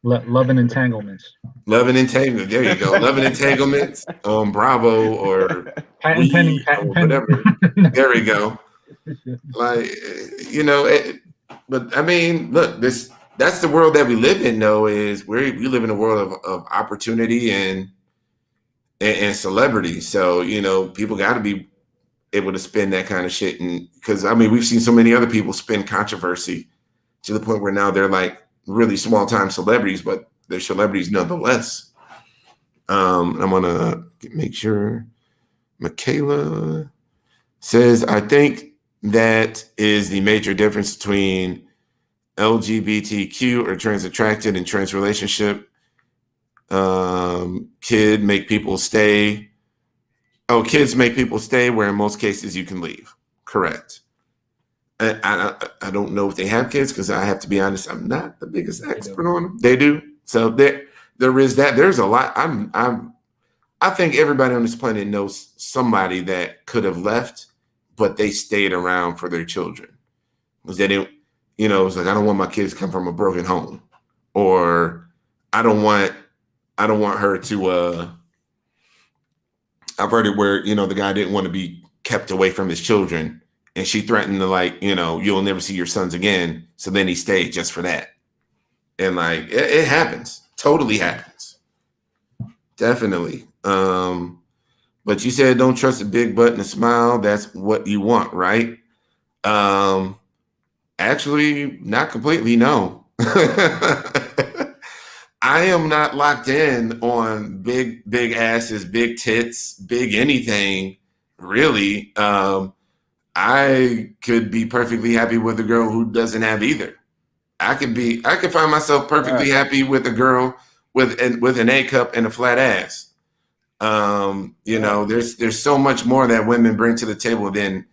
Love and Entanglements. Love and Entanglement. There you go. Love and Entanglements on Bravo or Patent pending. or whatever. There we go. Like, you know, but I mean, look, that's the world that we live in, though, is we live in a world of opportunity and celebrity. So, you know, people got to be able to spin that kind of shit. And because, I mean, we've seen so many other people spin controversy to the point where now they're like really small time celebrities, but they're celebrities nonetheless. I'm going to make sure. Michaela says, I think that is the major difference between LGBTQ or trans attracted and trans relationship. Kids make people stay, where in most cases you can leave. Correct. I don't know if they have kids because I have to be honest, I'm not the biggest expert on them. They do. So there is that. There's a lot. I think everybody on this planet knows somebody that could have left, but they stayed around for their children. Because they didn't, you know, it's like, I don't want my kids to come from a broken home. Or I don't want her to I've heard it where, you know, the guy didn't want to be kept away from his children. And she threatened to, like, you know, you'll never see your sons again. So then he stayed just for that. And like it happens. Totally happens. Definitely. But you said don't trust a big butt and a smile. That's what you want, right? Actually, not completely, no. I am not locked in on big asses, big tits, big anything, really. I could be perfectly happy with a girl who doesn't have either. I could find myself perfectly happy with a girl with an A cup and a flat ass. You know, there's so much more that women bring to the table than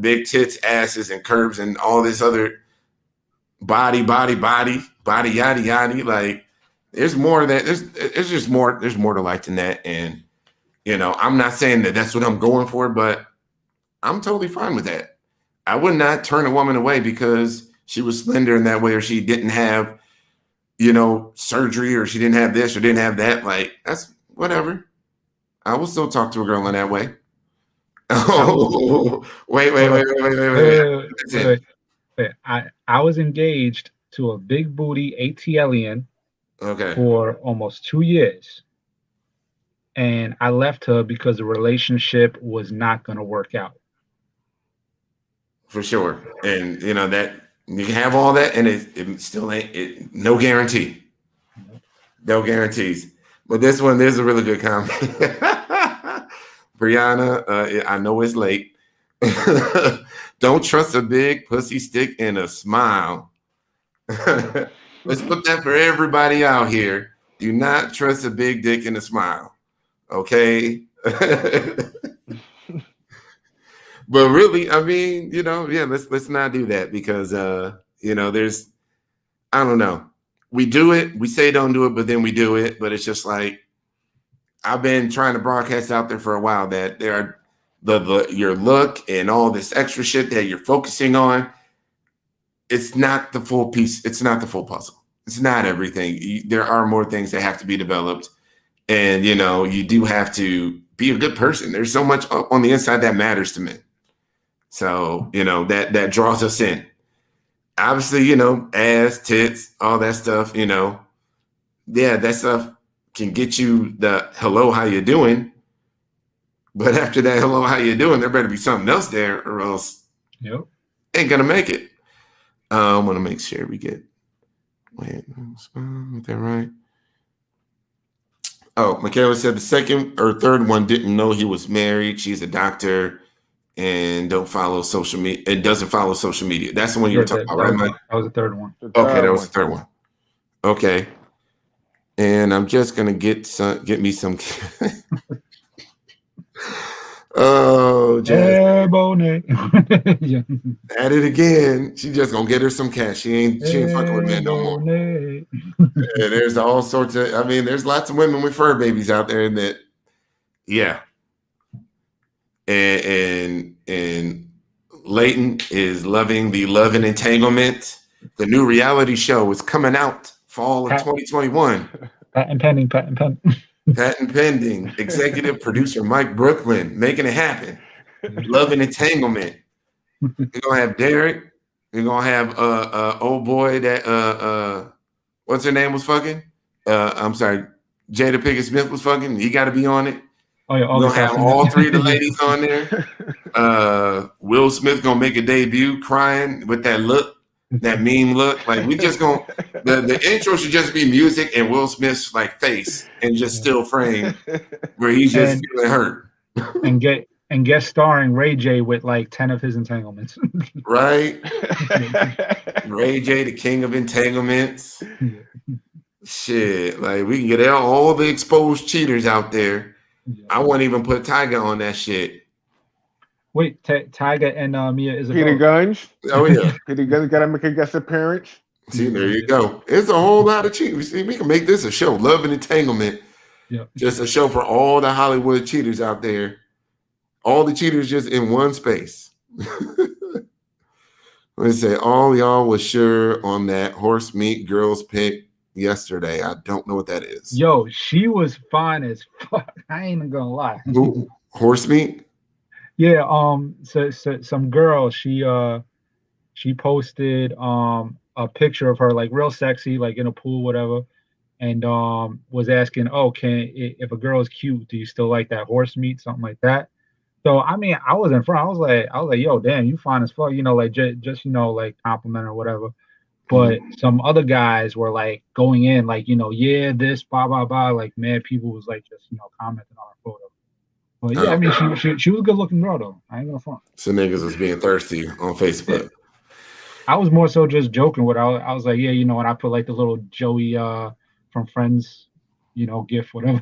big tits, asses, and curves and all this other body, yada yada. Like, there's more that there's more to life than that. And, you know, I'm not saying that that's what I'm going for, but I'm totally fine with that. I would not turn a woman away because she was slender in that way, or she didn't have, you know, surgery, or she didn't have this or didn't have that. Like, that's whatever. I will still talk to a girl in that way. Oh, wait. I was engaged to a big booty ATLian for almost 2 years. And I left her because the relationship was not going to work out. For sure. And, you know, that you can have all that and it still ain't no guarantee. No guarantees. But this one, there's a really good comment. Brianna, I know it's late. Don't trust a big pussy stick and a smile. Let's put that for everybody out here. Do not trust a big dick and a smile. Okay? But really, I mean, yeah, let's not do that because there's I don't know. We do it, we say don't do it, but then we do it. But it's just like I've been trying to broadcast out there for a while that there are your look and all this extra shit that you're focusing on. It's not the full piece. It's not the full puzzle. It's not everything. There are more things that have to be developed. And, you do have to be a good person. There's so much on the inside that matters to men. So, that draws us in. Obviously, ass, tits, all that stuff, yeah, that stuff can get you the hello, how you doing? But after that, hello, how you doing? There better be something else there or else ain't going to make it. I want to make sure we get, is that right? Oh, Michaela said the second or third one didn't know he was married. She's a doctor and doesn't follow social media. That's the one you were talking about, right, Mike? That was the third one. Okay, that was the third one. Okay. And I'm just gonna get me some. Oh, Jazz. At it again. She just gonna get her some cash. She ain't fucking with men no more. And there's all sorts of. I mean, there's lots of women with fur babies out there that, yeah. And Leighton is loving the Love and Entanglement. The new reality show is coming out fall of 2021. Patent pending. Patent pending. Executive producer Mike Brooklyn making it happen. Love and Entanglement. You're gonna have Derrick. You're gonna have old boy that what's her name was fucking? I'm sorry, Jada Pinkett Smith was fucking. He got to be on it. Oh yeah, we're gonna have all three of the ladies on there. Will Smith gonna make a debut crying with that look. That meme look, like we just gonna the intro should just be music and Will Smith's like face and just still frame where he's just feeling hurt. and guest starring Ray J with like 10 of his entanglements. Right? Ray J, the king of entanglements. Shit, like we can get all the exposed cheaters out there. I won't even put Tiger on that shit. Wait, Tiger and Mia is Peter Gunz. Oh yeah, Peter Gunz got to make a guest appearance. See, there you go. It's a whole lot of cheating. See, we can make this a show, Love and Entanglement. Yeah, just a show for all the Hollywood cheaters out there. All the cheaters just in one space. Let's say all y'all was sure on that horse meat girls pick yesterday. I don't know what that is. Yo, she was fine as fuck. I ain't even gonna lie. Ooh, horse meat. Yeah, so some girl, she posted a picture of her like real sexy, like in a pool, whatever, and was asking, oh, if a girl is cute, do you still like that horse meat, something like that? So I mean, I was in front. I was like, yo, damn, you fine as fuck, like just like compliment or whatever. But some other guys were like going in, like, yeah, this, blah blah blah, like mad people was like just commenting on her photo. Well, yeah, I mean, she was a good looking girl though. I ain't gonna front. So niggas was being thirsty on Facebook. I was more so just joking with her. I was like, yeah, when I put like the little Joey from Friends, gif, whatever.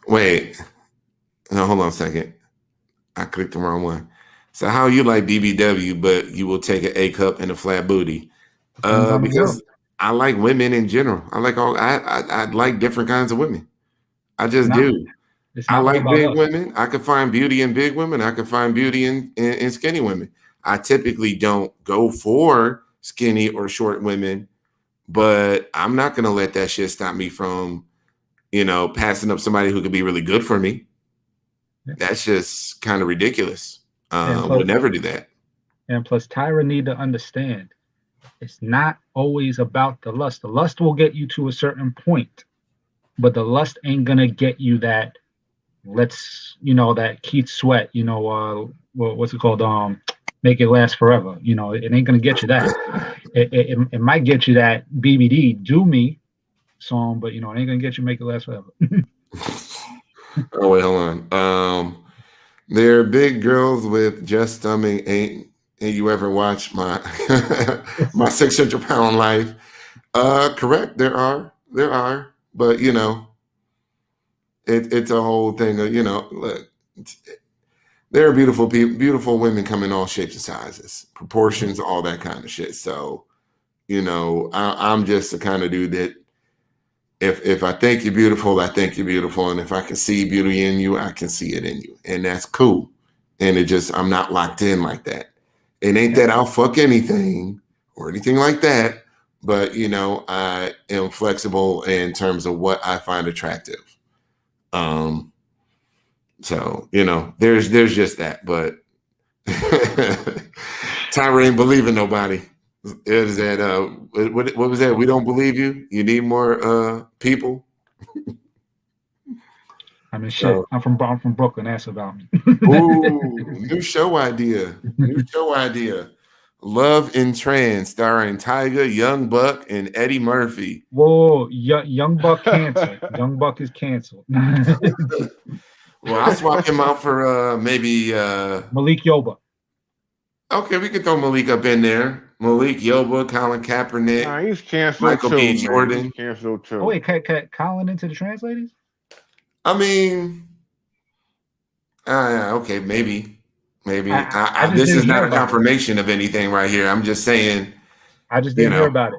Wait. No, hold on a second. I clicked the wrong one. So how you like BBW, but you will take an A cup and a flat booty? Because I like women in general. I like I like different kinds of women. I just do. I like big women. I can find beauty in big women. I can find beauty in skinny women. I typically don't go for skinny or short women, but I'm not going to let that shit stop me from, passing up somebody who could be really good for me. Yeah. That's just kind of ridiculous. Would never do that. And plus, Tyra need to understand, it's not always about the lust. The lust will get you to a certain point, but the lust ain't gonna get you that. That Keith Sweat. What's it called? Make it last forever. It ain't gonna get you that. It might get you that BBD do me song, but it ain't gonna get you make it last forever. Oh wait, hold on. They're big girls with just stomach. Ain't you ever watch my my 600-pound life? Correct. There are, but It's a whole thing of, look, there are beautiful people, beautiful women come in all shapes and sizes, proportions, all that kind of shit. So, I'm just the kind of dude that if I think you're beautiful, I think you're beautiful. And if I can see beauty in you, I can see it in you. And that's cool. And I'm not locked in like that. It ain't that I'll fuck anything or anything like that. But, I am flexible in terms of what I find attractive. So, there's just that. But Tyra ain't believing nobody. Is that what was that? We don't believe you. You need more people. I mean, shit. I'm from Brooklyn. That's about me. Ooh, new show idea. Love in Trans, starring Tyga, Young Buck, and Eddie Murphy. Whoa, Young Buck canceled. Young Buck is canceled. Well, I'll swap him out for maybe Malik Yoba. Okay, we can throw Malik up in there. Malik Yoba, Colin Kaepernick. Nah, he's canceled Michael too, B. man. Jordan. He's canceled too. Oh wait, Colin into the translators? I mean, okay, maybe. This is not a confirmation of anything right here. I'm just saying. I just didn't hear about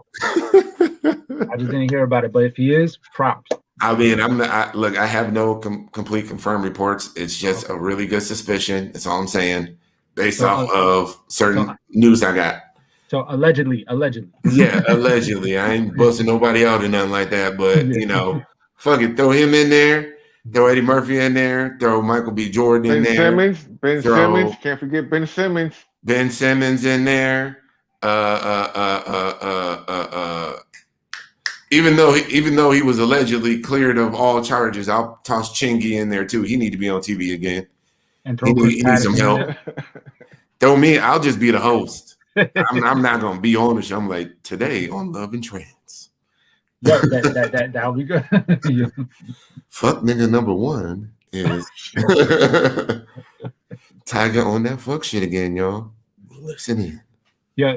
it. But if he is, props. I mean, look, I have no complete confirmed reports. It's just a really good suspicion. That's all I'm saying, based off of certain news I got. So allegedly. Yeah, allegedly. I ain't busting nobody out or nothing like that. But fuck it, throw him in there. Throw Eddie Murphy in there. Throw Michael B. Jordan in there. Ben Simmons. Can't forget Ben Simmons. Ben Simmons in there. Even though he was allegedly cleared of all charges, I'll toss Chingy in there too. He need to be on TV again. And throw he needs some help. Throw me. I'll just be the host. I'm not gonna be on the show. I'm like, today on Love and Trans. Yeah, that'll be good. Yeah. Fuck nigga number one is Tiger on that fuck shit again, y'all. Listen in. Yeah,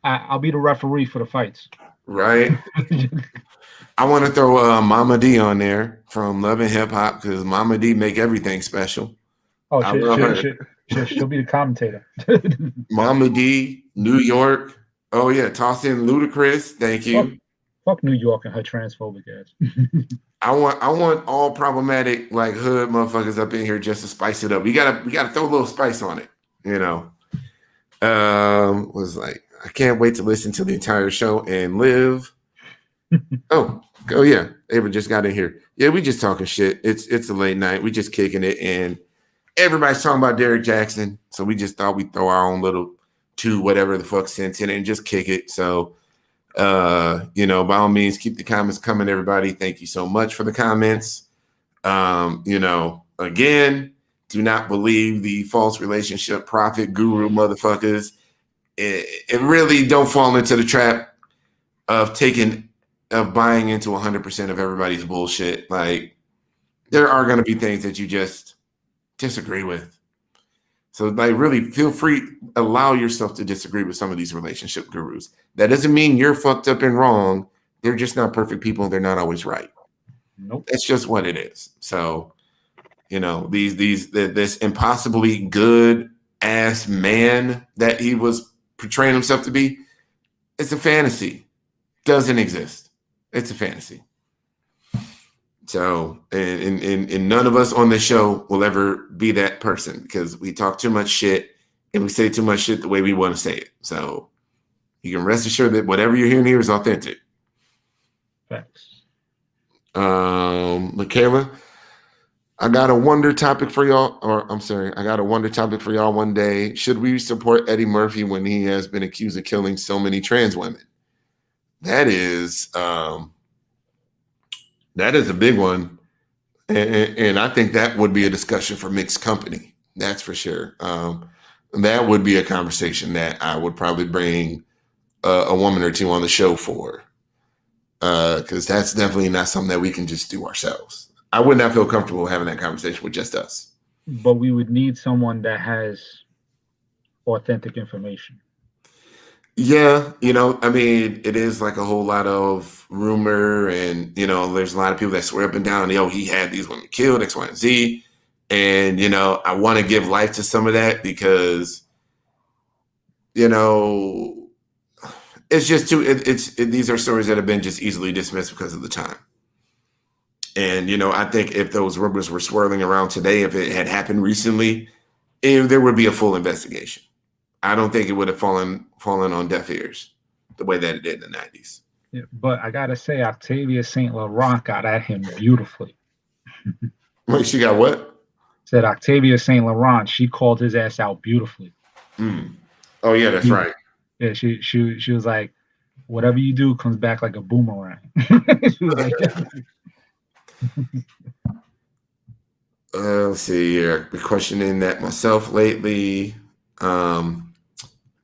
I'll be the referee for the fights. Right. I want to throw Mama D on there from Love and Hip Hop because Mama D make everything special. Oh, she'll be the commentator. Mama D, New York. Oh yeah, toss in Ludacris. Thank you. Fuck New York and her transphobic ass. I want all problematic like hood motherfuckers up in here just to spice it up. We gotta throw a little spice on it. Was like, I can't wait to listen to the entire show and live. Oh yeah. Ava just got in here. Yeah, we just talking shit. It's a late night. We just kicking it, and everybody's talking about Derrick Jaxn. So we just thought we'd throw our own little 2 whatever the fuck cents in it and just kick it. So by all means, keep the comments coming, everybody. Thank you so much for the comments. Again, do not believe the false relationship prophet guru motherfuckers. It really don't fall into the trap of buying into 100% of everybody's bullshit. Like, there are going to be things that you just disagree with. So, like, really feel free, allow yourself to disagree with some of these relationship gurus. That doesn't mean you're fucked up and wrong. They're just not perfect people. They're not always right. Nope. That's just what it is. So, this impossibly good ass man that he was portraying himself to be, it's a fantasy. Doesn't exist. It's a fantasy. So, and none of us on the show will ever be that person because we talk too much shit and we say too much shit the way we want to say it. So you can rest assured that whatever you're hearing here is authentic. Facts. Michaela, I got a wonder topic for y'all. I got a wonder topic for y'all one day. Should we support Eddie Murphy when he has been accused of killing so many trans women? That is a big one. And I think that would be a discussion for mixed company. That's for sure. That would be a conversation that I would probably bring a woman or two on the show for. Because that's definitely not something that we can just do ourselves. I would not feel comfortable having that conversation with just us. But we would need someone that has authentic information. Yeah, I mean, it is like a whole lot of rumor, and there's a lot of people that swear up and down, he had these women killed, X, Y, and Z. And I want to give life to some of that because it's just too. These are stories that have been just easily dismissed because of the time. And I think if those rumors were swirling around today, if it had happened recently, there would be a full investigation. I don't think it would have fallen on deaf ears the way that it did in the 90s. Yeah, but I gotta say, Octavia St. Laurent got at him beautifully. Wait, she got what? Said Octavia St. Laurent, she called his ass out beautifully. Oh yeah, that's right. Yeah, she was like, whatever you do comes back like a boomerang. She was like, let's see here. I've been questioning that myself lately.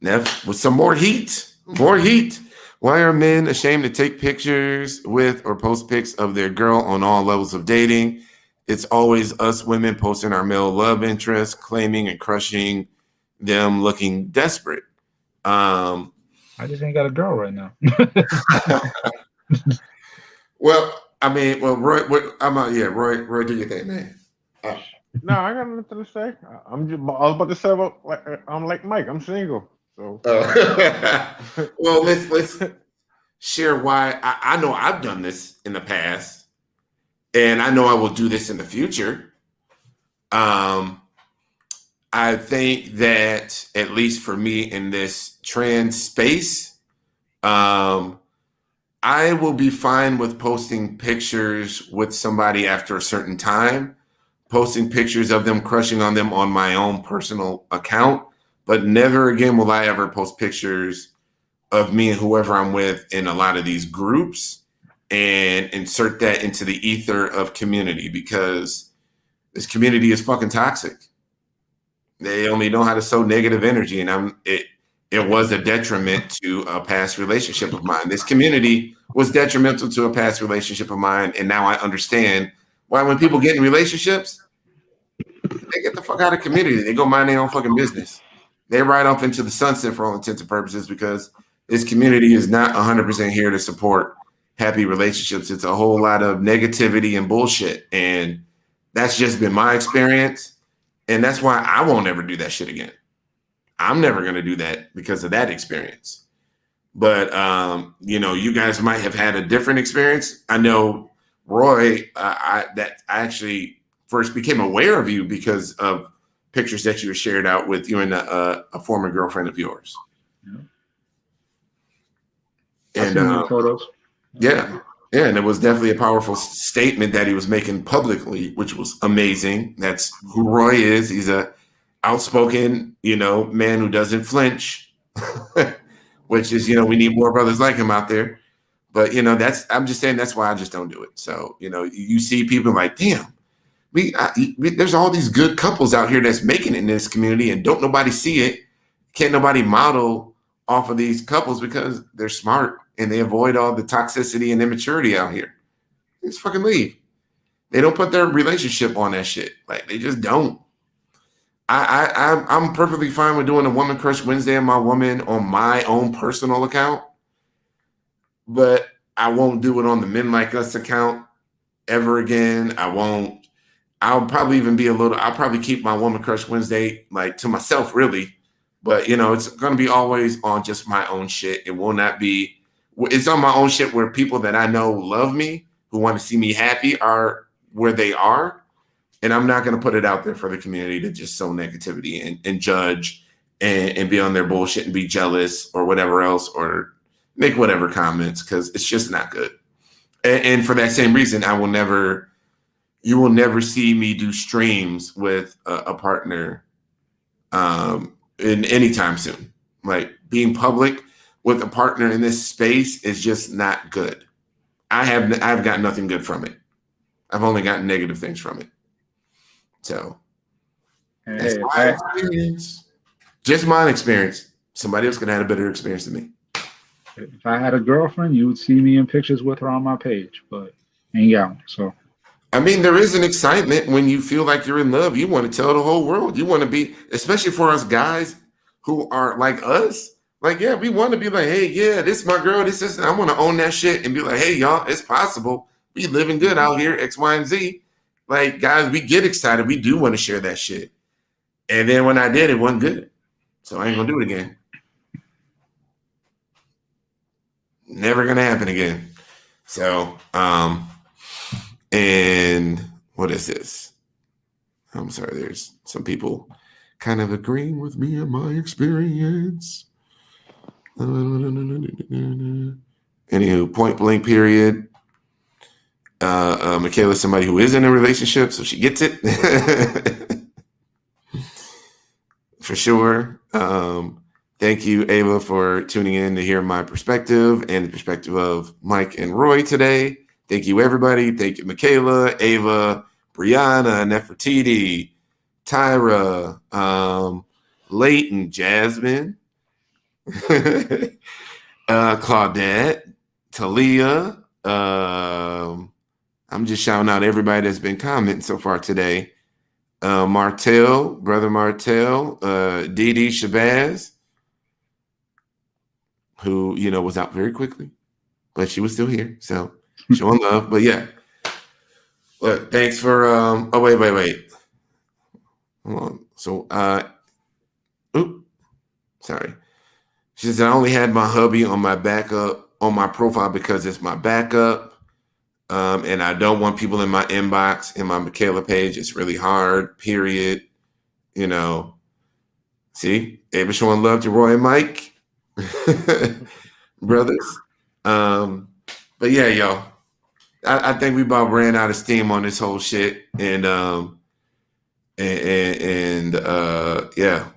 Neff, with some more heat. More heat. Why are men ashamed to take pictures with or post pics of their girl on all levels of dating? It's always us women posting our male love interest, claiming and crushing them, looking desperate. I just ain't got a girl right now. Well, I mean, Roy, Roy, do your thing, man. No, I got nothing to say. I was about to say I'm like Mike. I'm single. So. Well, let's share why. I know I've done this in the past, and I know I will do this in the future. I think that at least for me in this trans space, I will be fine with posting pictures with somebody after a certain time, posting pictures of them crushing on them on my own personal account, but never again will I ever post pictures of me and whoever I'm with in a lot of these groups and insert that into the ether of community, because this community is fucking toxic. They only know how to sow negative energy, and it was a detriment to a past relationship of mine. This community was detrimental to a past relationship of mine, and now I understand why when people get in relationships, they get the fuck out of community. They go mind their own fucking business. They ride off into the sunset for all intents and purposes, because this community is not 100% here to support happy relationships. It's a whole lot of negativity and bullshit, and that's just been my experience. And that's why I won't ever do that shit again. I'm never going to do that because of that experience. But, you guys might have had a different experience. I know, Roy, I actually first became aware of you because of pictures that you were shared out with you and a former girlfriend of yours. Yeah. And photos. Yeah. Yeah, and it was definitely a powerful statement that he was making publicly, which was amazing. That's who Roy is. He's a outspoken, man who doesn't flinch, which is, we need more brothers like him out there. But, I'm just saying that's why I just don't do it. So, you see people like, damn, there's all these good couples out here that's making it in this community, and don't nobody see it. Can't nobody model off of these couples because they're smart and they avoid all the toxicity and immaturity out here. Just fucking leave. They don't put their relationship on that shit. Like, they just don't. I'm perfectly fine with doing a Woman Crush Wednesday on my woman on my own personal account, but I won't do it on the Men Like Us account ever again. I won't. I'll probably keep my Woman Crush Wednesday like to myself, really. But, it's going to be always on just my own shit. It will not be. It's on my own shit where people that I know love me, who want to see me happy, are where they are. And I'm not going to put it out there for the community to just sow negativity and judge and be on their bullshit and be jealous or whatever else, or make whatever comments, because it's just not good. And for that same reason, you will never see me do streams with a partner in anytime soon. Like, being public with a partner in this space is just not good. I've got nothing good from it. I've only gotten negative things from it. So that's my experience. Just my experience. Somebody else could have had a better experience than me. If I had a girlfriend, you would see me in pictures with her on my page, but ain't got one. So, I mean, there is an excitement when you feel like you're in love. You want to tell the whole world. You want to be, especially for us guys who are like us. Like, yeah, we want to be like, hey, yeah, this is my girl. This is, I want to own that shit and be like, hey, y'all, it's possible. We living good out here, X, Y, and Z. Like, guys, we get excited. We do want to share that shit. And then when I did, it wasn't good. So I ain't going to do it again. Never going to happen again. So, and what is this? I'm sorry, there's some people kind of agreeing with me in my experience. Anywho, point blank period. Michaela's somebody who is in a relationship, so she gets it. For sure. Thank you, Ava, for tuning in to hear my perspective and the perspective of Mike and Roy today. Thank you, everybody. Thank you, Michaela, Ava, Brianna, Nefertiti, Tyra, Leighton, Jasmine, Claudette, Talia. I'm just shouting out everybody that's been commenting so far today. Martell, Brother Martell, Dee Shabazz, who, was out very quickly, but she was still here. So showing love. But yeah. Look, thanks for oh wait. Hold on. So sorry. She says I only had my hubby on my backup on my profile because it's my backup. And I don't want people in my inbox in my Michaela page. It's really hard, period. See, Ava showing love to Roy and Mike, brothers. But yeah, y'all, I think we about ran out of steam on this whole shit. And yeah,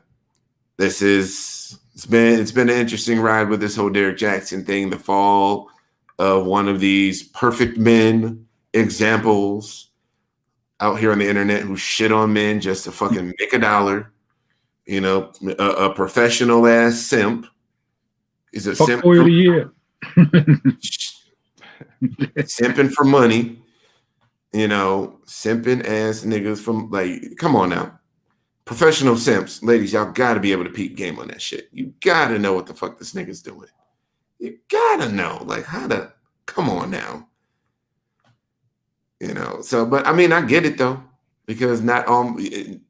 it's been an interesting ride with this whole Derrick Jaxn thing, the fall of one of these perfect men examples out here on the internet who shit on men just to fucking make a dollar. A professional ass simp. He's a simp for the year. Simping for money. Simping ass niggas from, like, come on now. Professional simps, ladies, y'all gotta be able to peep game on that shit. You gotta know what the fuck this nigga's doing. You gotta know, like, how to, come on now. So, but I mean, I get it though, because not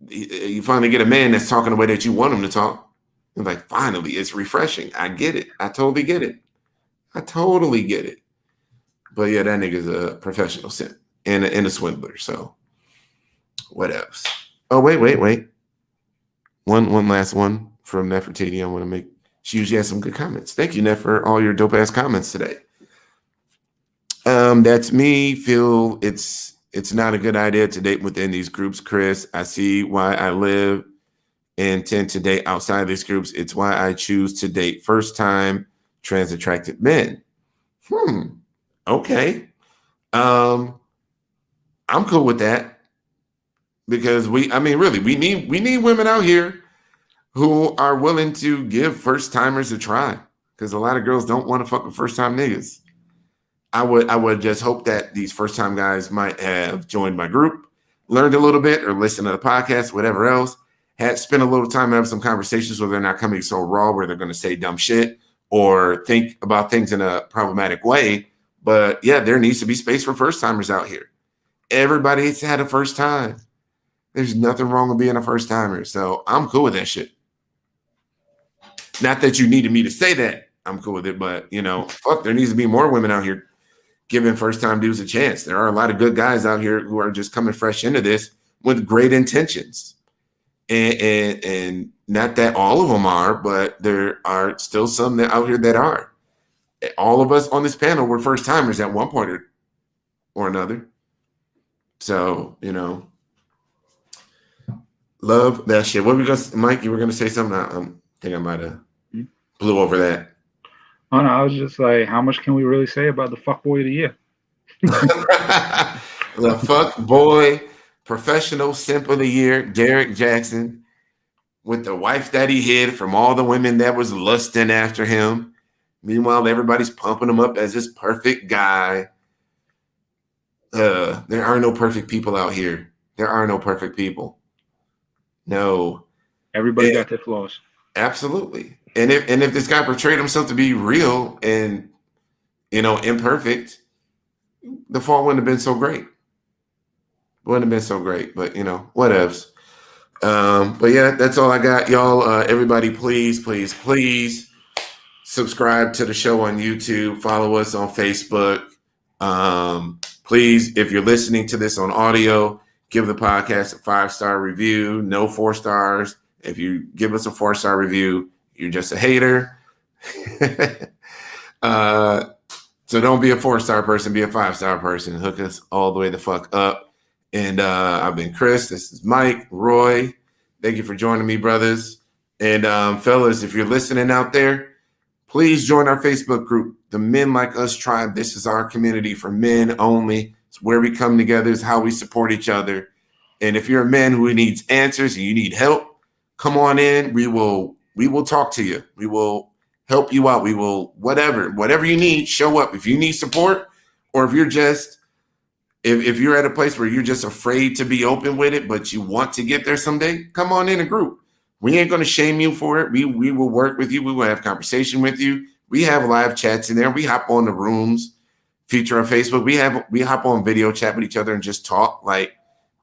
you finally get a man that's talking the way that you want him to talk. And like, finally, it's refreshing. I get it. I totally get it. But yeah, that nigga's a professional simp and a swindler. So what else? Oh, wait. One last one from Nefertiti. I want to make. She usually has some good comments. Thank you, Nef, for all your dope ass comments today. That's me. Feel it's not a good idea to date within these groups, Chris. I see why I live and tend to date outside these groups. It's why I choose to date first-time trans-attracted men. Okay. I'm cool with that because we need women out here who are willing to give first-timers a try, because a lot of girls don't want to fuck with first-time niggas. I would just hope that these first-time guys might have joined my group, learned a little bit, or listened to the podcast, whatever else, had spent a little time having some conversations where they're not coming so raw where they're going to say dumb shit or think about things in a problematic way. But yeah, there needs to be space for first-timers out here. Everybody's had a first time. There's nothing wrong with being a first-timer. So I'm cool with that shit. Not that you needed me to say that. I'm cool with it, but fuck, there needs to be more women out here giving first-time dudes a chance. There are a lot of good guys out here who are just coming fresh into this with great intentions. And not that all of them are, but there are still some that out here that are. All of us on this panel were first-timers at one point or another. So, love that shit. What were we going to, Mike, you were going to say something? I think I might have blew over that. Oh, no, I was just like, how much can we really say about the fuckboy of the year? The fuck boy professional simp of the year, Derrick Jaxn, with the wife that he hid from all the women that was lusting after him. Meanwhile, everybody's pumping him up as this perfect guy. There are no perfect people out here. There are no perfect people. No. Everybody got their flaws. Absolutely. And if this guy portrayed himself to be real and imperfect, the fall wouldn't have been so great. Wouldn't have been so great, but whatevs. But yeah, that's all I got, y'all. Everybody, please subscribe to the show on YouTube. Follow us on Facebook. Please, if you're listening to this on audio, give the podcast a 5-star review. No 4 stars. If you give us a 4-star review, you're just a hater. So don't be a 4-star person, be a 5-star person. Hook us all the way the fuck up. And I've been Chris. This is Mike, Roy. Thank you for joining me, brothers. And fellas, if you're listening out there, please join our Facebook group, the Men Like Us Tribe. This is our community for men only. It's where we come together. It's how we support each other. And if you're a man who needs answers and you need help, come on in. We will talk to you. We will help you out. We will, whatever you need, show up. If you need support, or if you're just, if you're at a place where you're just afraid to be open with it, but you want to get there someday, come on in a group. We ain't going to shame you for it. We will work with you. We will have conversation with you. We have live chats in there. We hop on the rooms, feature on Facebook. We hop on video chat with each other and just talk. Like,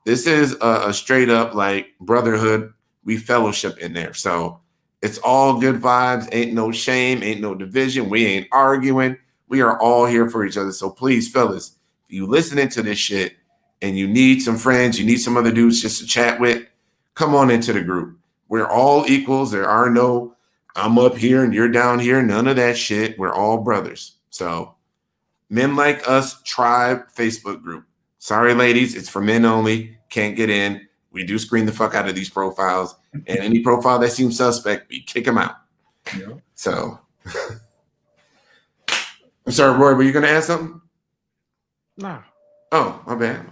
this is a straight up like brotherhood. We fellowship in there. So it's all good vibes. Ain't no shame. Ain't no division. We ain't arguing. We are all here for each other. So please, fellas, if you listening to this shit and you need some friends, you need some other dudes just to chat with, come on into the group. We're all equals. There are no, I'm up here and you're down here. None of that shit. We're all brothers. So Men Like Us Tribe Facebook group. Sorry, ladies. It's for men only. Can't get in. We do screen the fuck out of these profiles. And any profile that seems suspect, we kick them out. Yeah. So I'm sorry, Roy, were you going to ask something? Nah. Oh, my bad.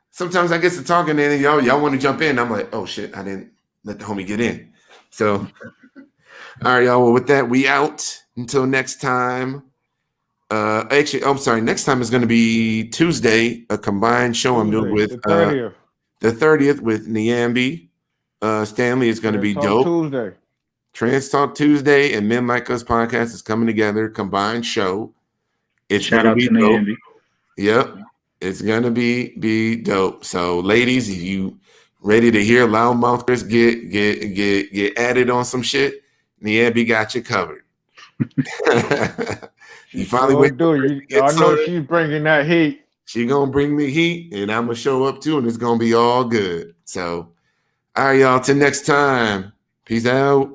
Sometimes I get to talking and y'all want to jump in. I'm like, oh shit, I didn't let the homie get in. So, all right, y'all. Well, with that, we out until next time. Actually, I'm sorry. Next time is going to be Tuesday, a combined show I'm doing with the 30th. The 30th with Niambi. Stanley is going to be dope. Tuesday. Trans Talk Tuesday and Men Like Us podcast is coming together, combined show. It's Shout out to Niambi. Yep. It's going to be dope. So, ladies, if you ready to hear loudmouth Chris get added on some shit, Niambi got you covered. You finally went through. I know she's bringing that heat. She gonna bring the heat, and I'm gonna show up too, and it's gonna be all good. So, all right, y'all. Till next time. Peace out.